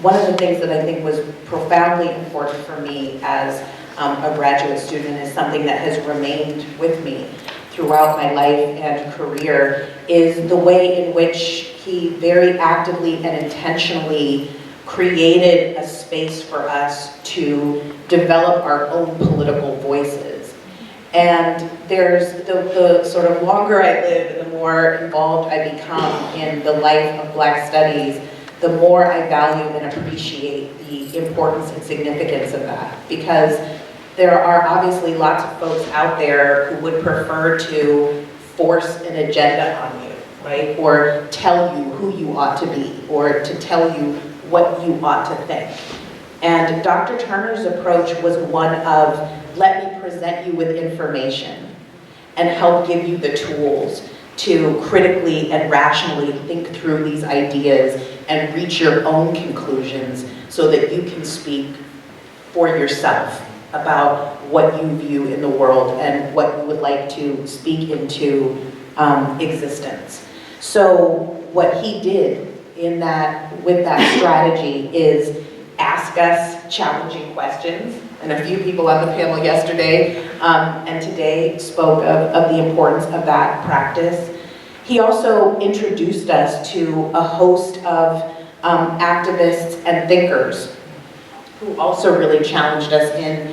One of the things that I think was profoundly important for me as a graduate student is something that has remained with me throughout my life and career is the way in which he very actively and intentionally created a space for us to develop our own political voices. And there's the sort of longer I live and the more involved I become in the life of Black studies, the more I value and appreciate the importance and significance of that. Because there are obviously lots of folks out there who would prefer to force an agenda on you, right? Or tell you who you ought to be, or to tell you what you ought to think. And Dr. Turner's approach was one of, let me present you with information and help give you the tools to critically and rationally think through these ideas and reach your own conclusions so that you can speak for yourself about what you view in the world and what you would like to speak into existence. So what he did with that strategy is ask us challenging questions. And a few people on the panel yesterday and today spoke of the importance of that practice. He also introduced us to a host of activists and thinkers who also really challenged us in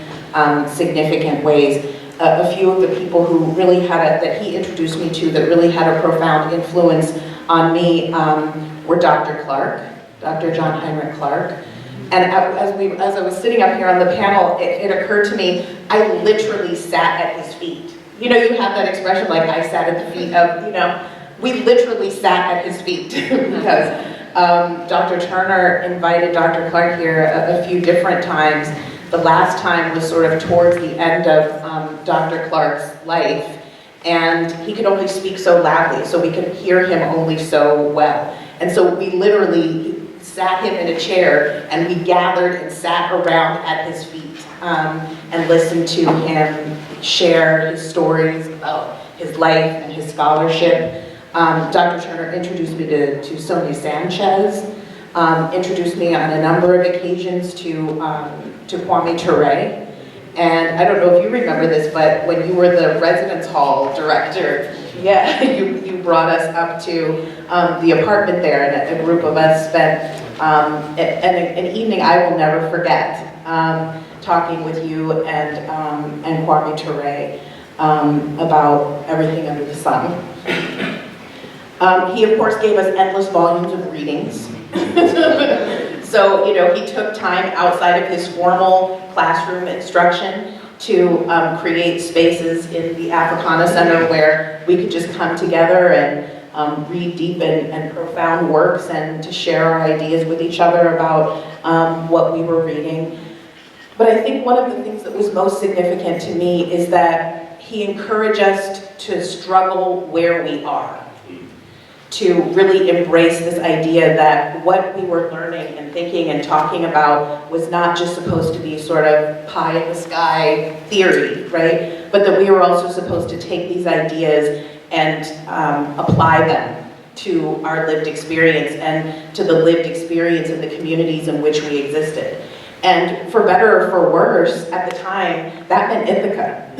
significant ways. a few of the people who really that he introduced me to that really had a profound influence on me were Dr. Clark, Dr. John Heinrich Clark. And as I was sitting up here on the panel, it occurred to me, I literally sat at his feet. You know, you have that expression like, I sat at the feet of, you know, we literally sat at his feet because Dr. Turner invited Dr. Clark here a few different times. The last time was sort of towards the end of Dr. Clark's life, and he could only speak so loudly, so we could hear him only so well. And so we literally sat him in a chair, and we gathered and sat around at his feet and listened to him share his stories about his life and his scholarship. Dr. Turner introduced me to Sonia Sanchez, introduced me on a number of occasions to Kwame Ture. And I don't know if you remember this, but when you were the residence hall director, yeah, you brought us up to the apartment there, and a group of us spent an evening I will never forget, talking with you and Kwame Ture about everything under the sun. He, of course, gave us endless volumes of readings. So, you know, he took time outside of his formal classroom instruction to create spaces in the Africana Center where we could just come together and read deep and profound works and to share our ideas with each other about what we were reading. But I think one of the things that was most significant to me is that he encouraged us to struggle where we are, to really embrace this idea that what we were learning and thinking and talking about was not just supposed to be sort of pie in the sky theory, right? But that we were also supposed to take these ideas and apply them to our lived experience and to the lived experience of the communities in which we existed. And for better or for worse, at the time, that meant Ithaca,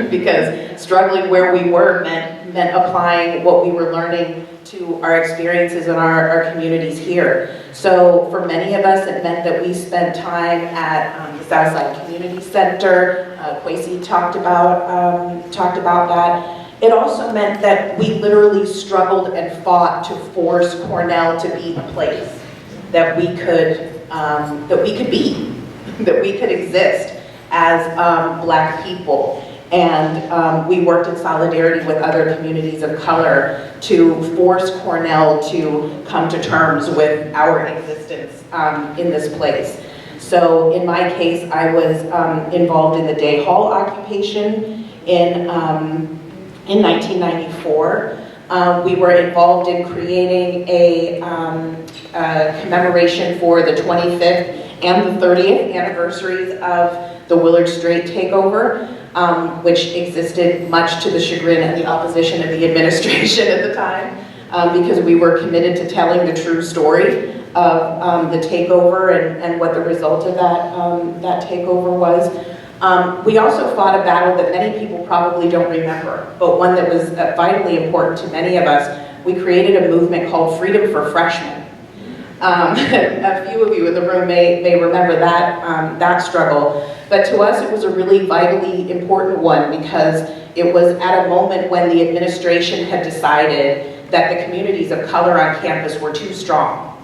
because struggling where we were meant applying what we were learning to our experiences in our communities here. So for many of us, it meant that we spent time at the Southside Community Center. Kwesi talked about that. It also meant that we literally struggled and fought to force Cornell to be a place that we could be, that we could exist as Black people. And we worked in solidarity with other communities of color to force Cornell to come to terms with our existence in this place. So in my case, I was involved in the day hall occupation in 1994. We were involved in creating a commemoration for the 25th and the 30th anniversaries of the Willard Strait takeover, which existed much to the chagrin and the opposition of the administration at the time, because we were committed to telling the true story of the takeover and what the result of that takeover was. We also fought a battle that many people probably don't remember, but one that was vitally important to many of us. We created a movement called Freedom for Freshmen. A few of you in the room may remember that struggle, but to us it was a really vitally important one because it was at a moment when the administration had decided that the communities of color on campus were too strong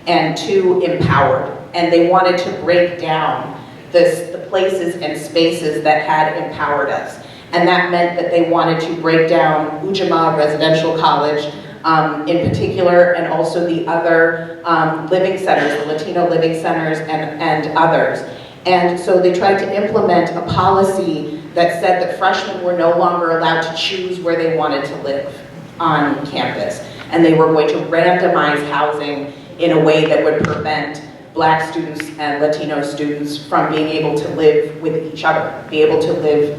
and too empowered, and they wanted to break down the places and spaces that had empowered us. And that meant that they wanted to break down Ujamaa Residential College in particular, and also the other living centers, the Latino living centers and others. And so they tried to implement a policy that said that freshmen were no longer allowed to choose where they wanted to live on campus. And they were going to randomize housing in a way that would prevent Black students and Latino students from being able to live with each other, be able to live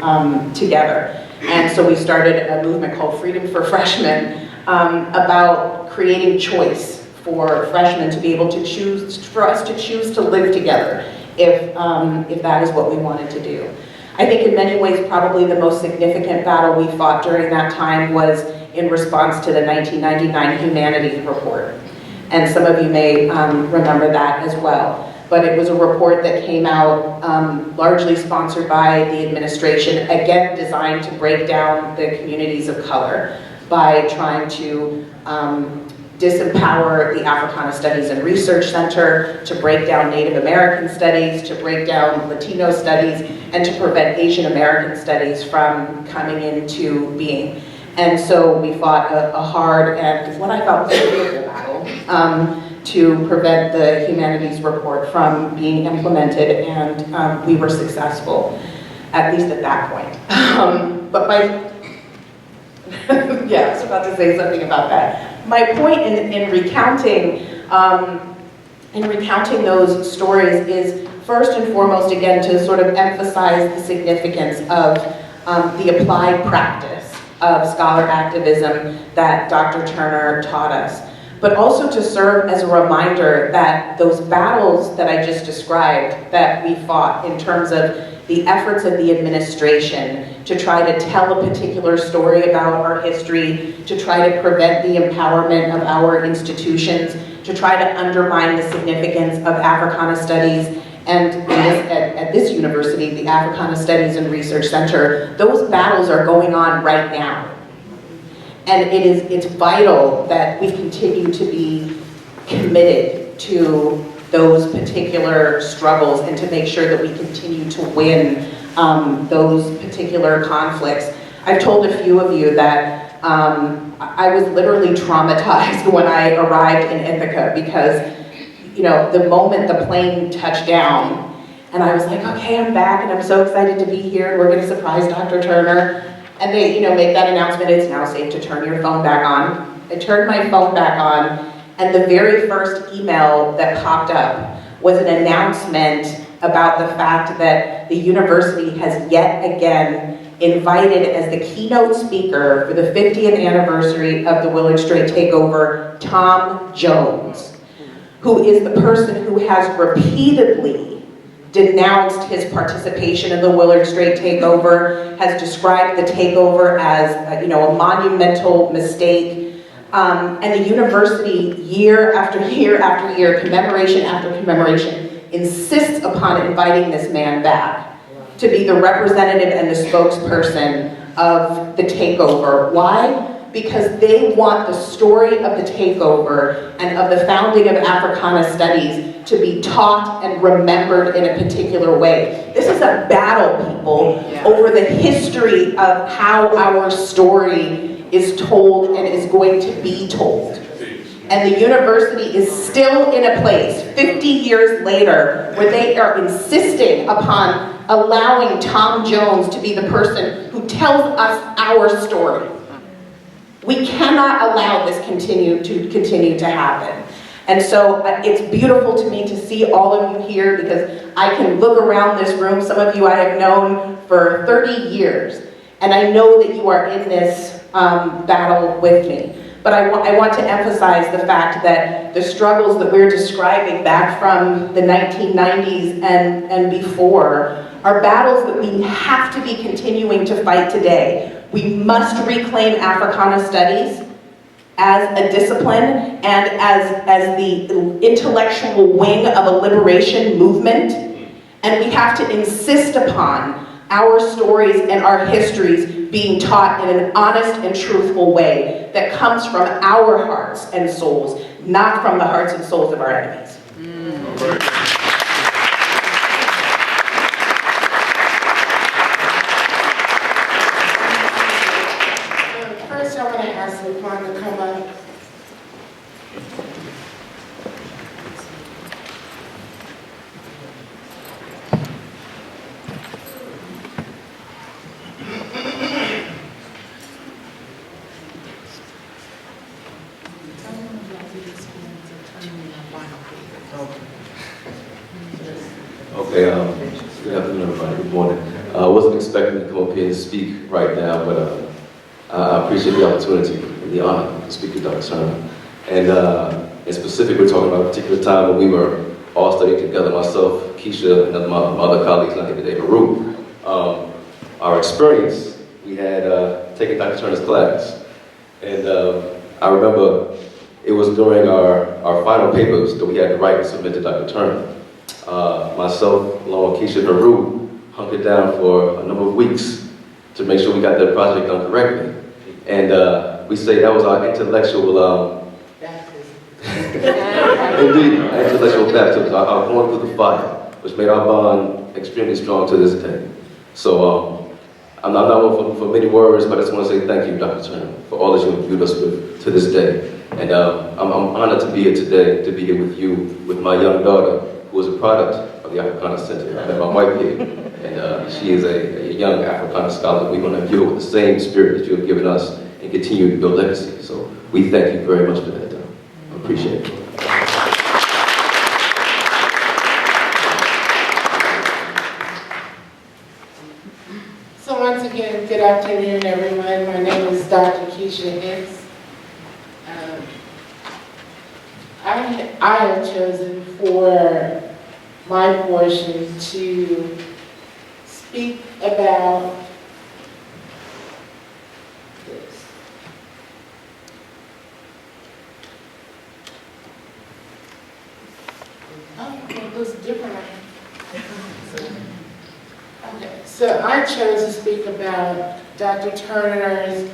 together. And so we started a movement called Freedom for Freshmen about creating choice for freshmen to be able to choose, for us to choose to live together if that is what we wanted to do. I think in many ways probably the most significant battle we fought during that time was in response to the 1999 Humanities Report. And some of you may remember that as well. but it was a report that came out largely sponsored by the administration, again designed to break down the communities of color by trying to disempower the Africana Studies and Research Center, to break down Native American studies, to break down Latino studies, and to prevent Asian American studies from coming into being. And so we fought a hard and what I thought was a beautiful battle to prevent the humanities report from being implemented, and we were successful, at least at that point. But yeah, I was about to say something about that. My point in recounting those stories is first and foremost, again, to sort of emphasize the significance of the applied practice of scholar activism that Dr. Turner taught us, but also to serve as a reminder that those battles that I just described that we fought in terms of the efforts of the administration to try to tell a particular story about our history, to try to prevent the empowerment of our institutions, to try to undermine the significance of Africana studies, and at this university, the Africana Studies and Research Center, those battles are going on right now. And it's vital that we continue to be committed to those particular struggles and to make sure that we continue to win those particular conflicts. I've told a few of you that I was literally traumatized when I arrived in Ithaca because, you know, the moment the plane touched down, and I was like, okay, I'm back and I'm so excited to be here and we're gonna surprise Dr. Turner. And they, you know, make that announcement, it's now safe to turn your phone back on. I turned my phone back on, and the very first email that popped up was an announcement about the fact that the university has yet again invited as the keynote speaker for the 50th anniversary of the Willard Strait takeover, Tom Jones, who is the person who has repeatedly denounced his participation in the Willard Strait takeover, has described the takeover as a monumental mistake, and the university, year after year after year, commemoration after commemoration, insists upon inviting this man back to be the representative and the spokesperson of the takeover. Why? Because they want the story of the takeover and of the founding of Africana Studies to be taught and remembered in a particular way. This is a battle, people, over the history of how our story is told and is going to be told. And the university is still in a place, 50 years later, where they are insisting upon allowing Tom Jones to be the person who tells us our story. We cannot allow this continue to happen. And so it's beautiful to me to see all of you here because I can look around this room. Some of you I have known for 30 years. And I know that you are in this battle with me. But I want to emphasize the fact that the struggles that we're describing back from the 1990s and before are battles that we have to be continuing to fight today. We must reclaim Africana Studies as a discipline and as the intellectual wing of a liberation movement. And we have to insist upon our stories and our histories being taught in an honest and truthful way that comes from our hearts and souls, not from the hearts and souls of our enemies. First, I want to ask LaQuan to come up. Okay, good afternoon, everybody. Good morning. I wasn't expecting to come up here and speak right now, but I appreciate the opportunity and the honor to speak to Dr. Turner. And in specific, we're talking about a particular time when we were all studying together, myself, Keisha, and my other colleagues, not here today, Haru. Our experience, we had taken Dr. Turner's class. And I remember it was during our final papers that we had to write and submit to Dr. Turner. myself, along with Keisha Peru, hunkered down for a number of weeks to make sure we got that project done correctly. And we say that was our intellectual, indeed, intellectual baptism, our going through the fire, which made our bond extremely strong to this day. So I'm not one for many words, but I just want to say thank you, Dr. Turner, for all that you imbued us with to this day. And I'm honored to be here today, to be here with you, with my young daughter, who is a product of the Africana Center. I have my wife here, and she is a young Africana scholar. We're going to imbue her with the same spirit that you have given us and continue to build legacy. So we thank you very much for that. I appreciate it. So once again, good afternoon, everyone. My name is Dr. Keisha Hicks. I have chosen for my portion to speak about this. Oh, it looks different. Okay, so I chose to speak about Dr. Turner's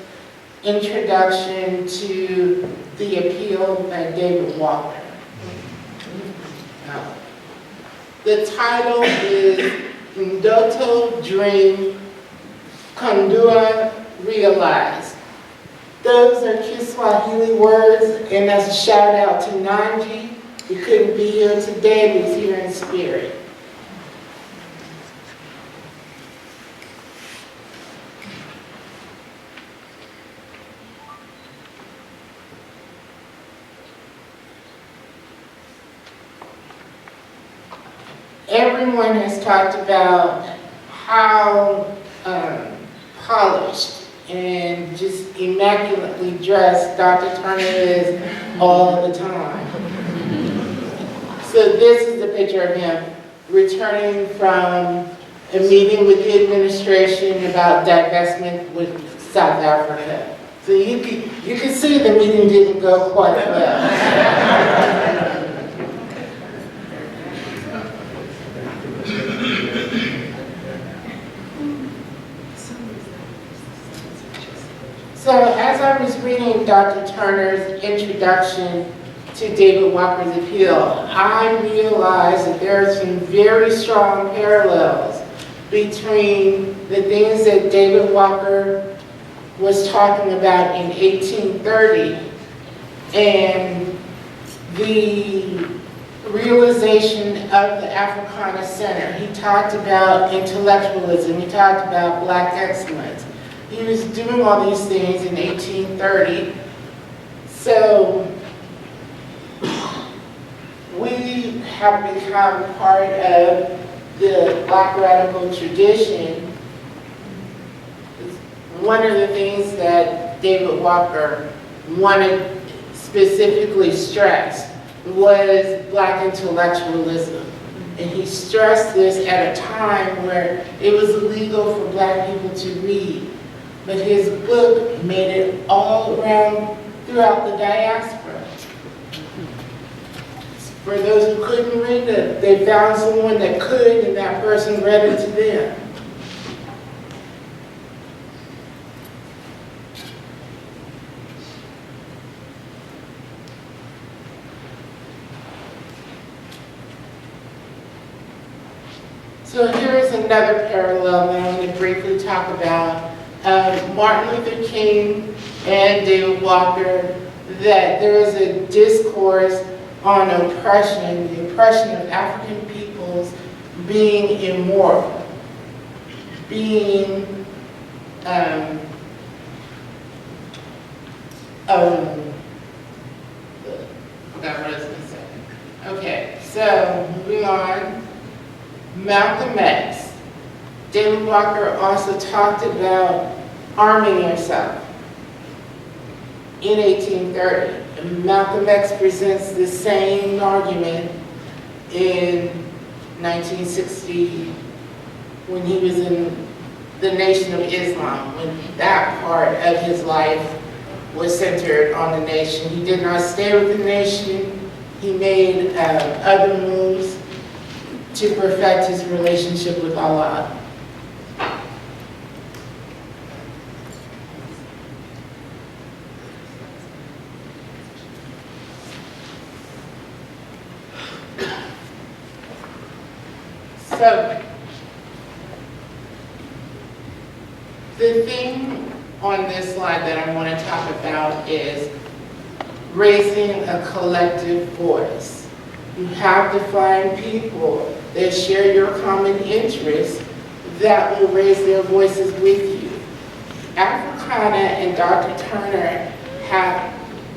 introduction to the appeal by David Walker. The title is Ndoto Dream, Kundua Realized. Those are Kiswahili words, and that's a shout out to Nanji. He couldn't be here today, but he's here in spirit. Everyone has talked about how polished and just immaculately dressed Dr. Turner is all the time. So this is a picture of him returning from a meeting with the administration about divestment with South Africa. So you can see the meeting didn't go quite well. So as I was reading Dr. Turner's introduction to David Walker's appeal, I realized that there are some very strong parallels between the things that David Walker was talking about in 1830 and the realization of the Africana Center. He talked about intellectualism, he talked about Black excellence. He was doing all these things in 1830. So we have become part of the Black radical tradition. One of the things that David Walker wanted specifically stressed was Black intellectualism. And he stressed this at a time where it was illegal for Black people to read. But his book made it all around throughout the diaspora. For those who couldn't read it, they found someone that could, and that person read it to them. So here is another parallel that I'm going to briefly talk about. Martin Luther King and David Walker, that there is a discourse on oppression, the oppression of African peoples being immoral, being I forgot what I was going to say. Okay, so moving on. Malcolm X. David Walker also talked about arming yourself in 1830. And Malcolm X presents the same argument in 1960 when he was in the Nation of Islam, when that part of his life was centered on the nation. He did not stay with the nation. He made other moves. to perfect his relationship with Allah. So, the thing on this slide that I want to talk about is raising a collective voice. You have to find people that share your common interests that will raise their voices with you. Africana and Dr. Turner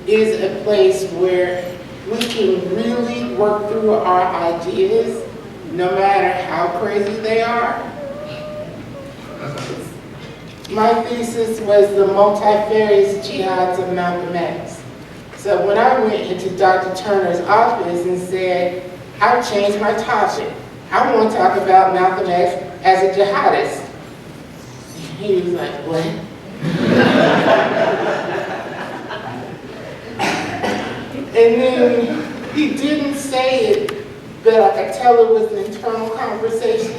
is a place where we can really work through our ideas, no matter how crazy they are. My thesis was the multifarious jihads of Malcolm X. So when I went into Dr. Turner's office and said, I've changed my topic. I want to talk about Malcolm X as a jihadist. He was like, what? And then he didn't say it, but I could tell it was an internal conversation.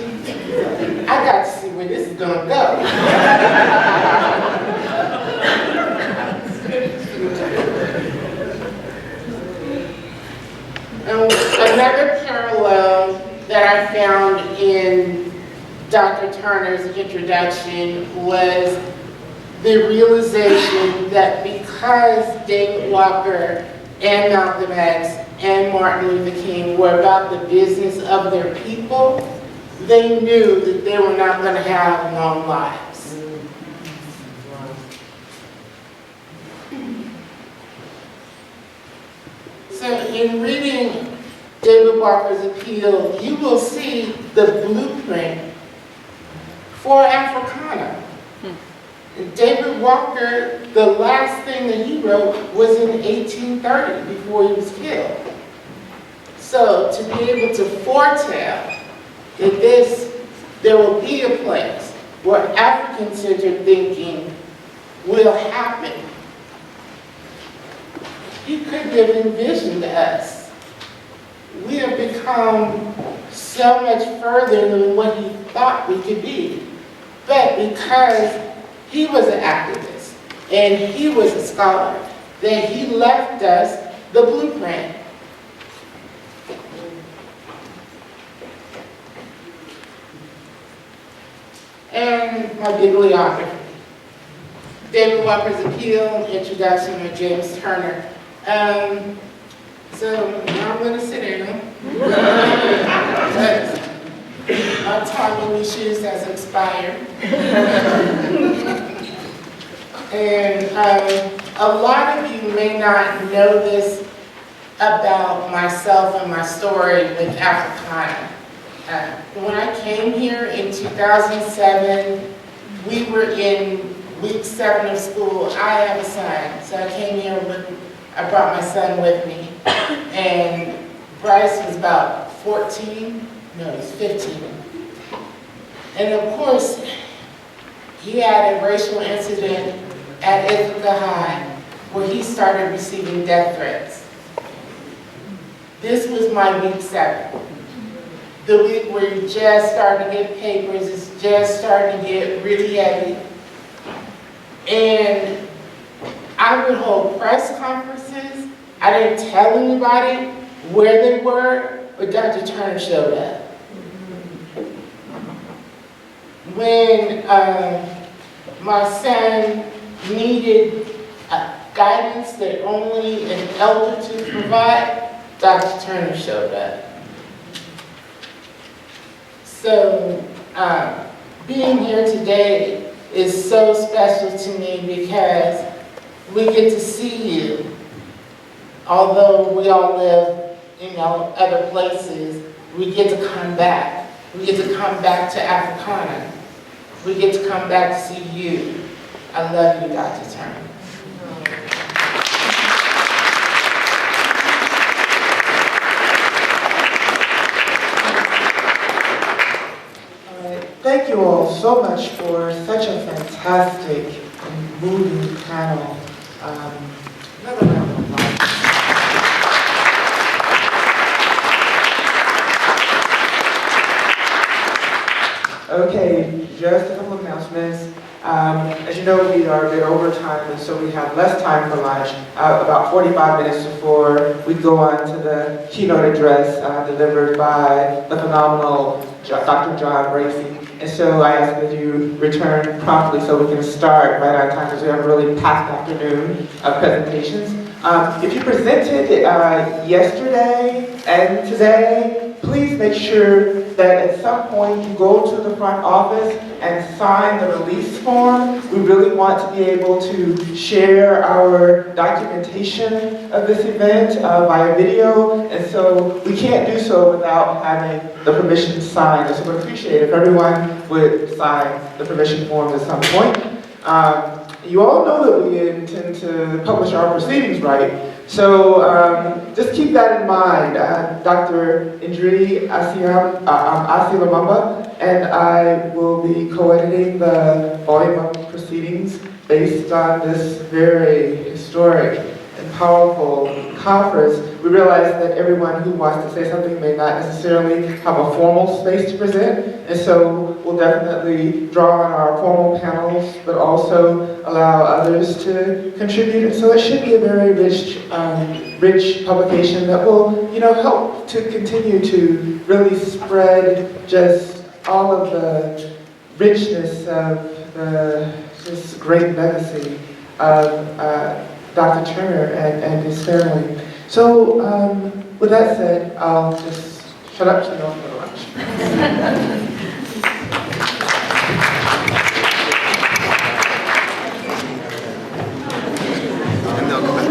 I got to see where this is going to go. Another parallel that I found in Dr. Turner's introduction was the realization that because David Walker and Malcolm X and Martin Luther King were about the business of their people, they knew that they were not going to have long lives. So in reading David Walker's appeal, you will see the blueprint for Africana. David Walker, the last thing that he wrote was in 1830 before he was killed. So to be able to foretell that there will be a place where African-centered thinking will happen, he couldn't have envisioned us. We have become so much further than what he thought we could be. But because he was an activist and he was a scholar, that he left us the blueprint. And my bibliography. David Walker's appeal, introduction of James Turner. So now I'm going to sit down. My time in these shoes has expired. And a lot of you may not know this about myself and my story with Africana. When I came here in 2007, we were in week 7 of school. I have a son, so I came here I brought my son with me. And Bryce was about 14, no, he's 15. And of course, he had a racial incident at Ithaca High where he started receiving death threats. This was my week 7. The week where you just starting to get papers, it's just starting to get really heavy. And I would hold press conferences. I didn't tell anybody where they were, but Dr. Turner showed up. When my son needed guidance that only an elder could provide, Dr. Turner showed up. So being here today is so special to me because we get to see you. Although we all live, other places, we get to come back. We get to come back to Africana. We get to come back to see you. I love you, Dr. Turner. Thank you all so much for such a fantastic and moving panel. Another round of applause. are a bit overtime, and so we have less time for lunch, about 45 minutes before we go on to the keynote address delivered by the phenomenal Dr. John Bracey. And so I ask that you return promptly so we can start right on time because we have a really packed afternoon of presentations. If you presented yesterday and today, please make sure that at some point you go to the front office and sign the release form. We really want to be able to share our documentation of this event via video, and so we can't do so without having the permission signed. And so we'd appreciate it if everyone would sign the permission form at some point. You all know that we intend to publish our proceedings, right? So just keep that in mind. Dr. Indri Asilamamba and I will be co-editing the volume of proceedings based on this very historic and powerful conference. We realize that everyone who wants to say something may not necessarily have a formal space to present, and so we'll definitely draw on our formal panels, but also allow others to contribute. And so it should be a very rich publication that will, help to continue to really spread just all of the richness of this great legacy of Dr. Turner and his family. So, with that said, I'll just shut up so you don't go to lunch. And they'll go back.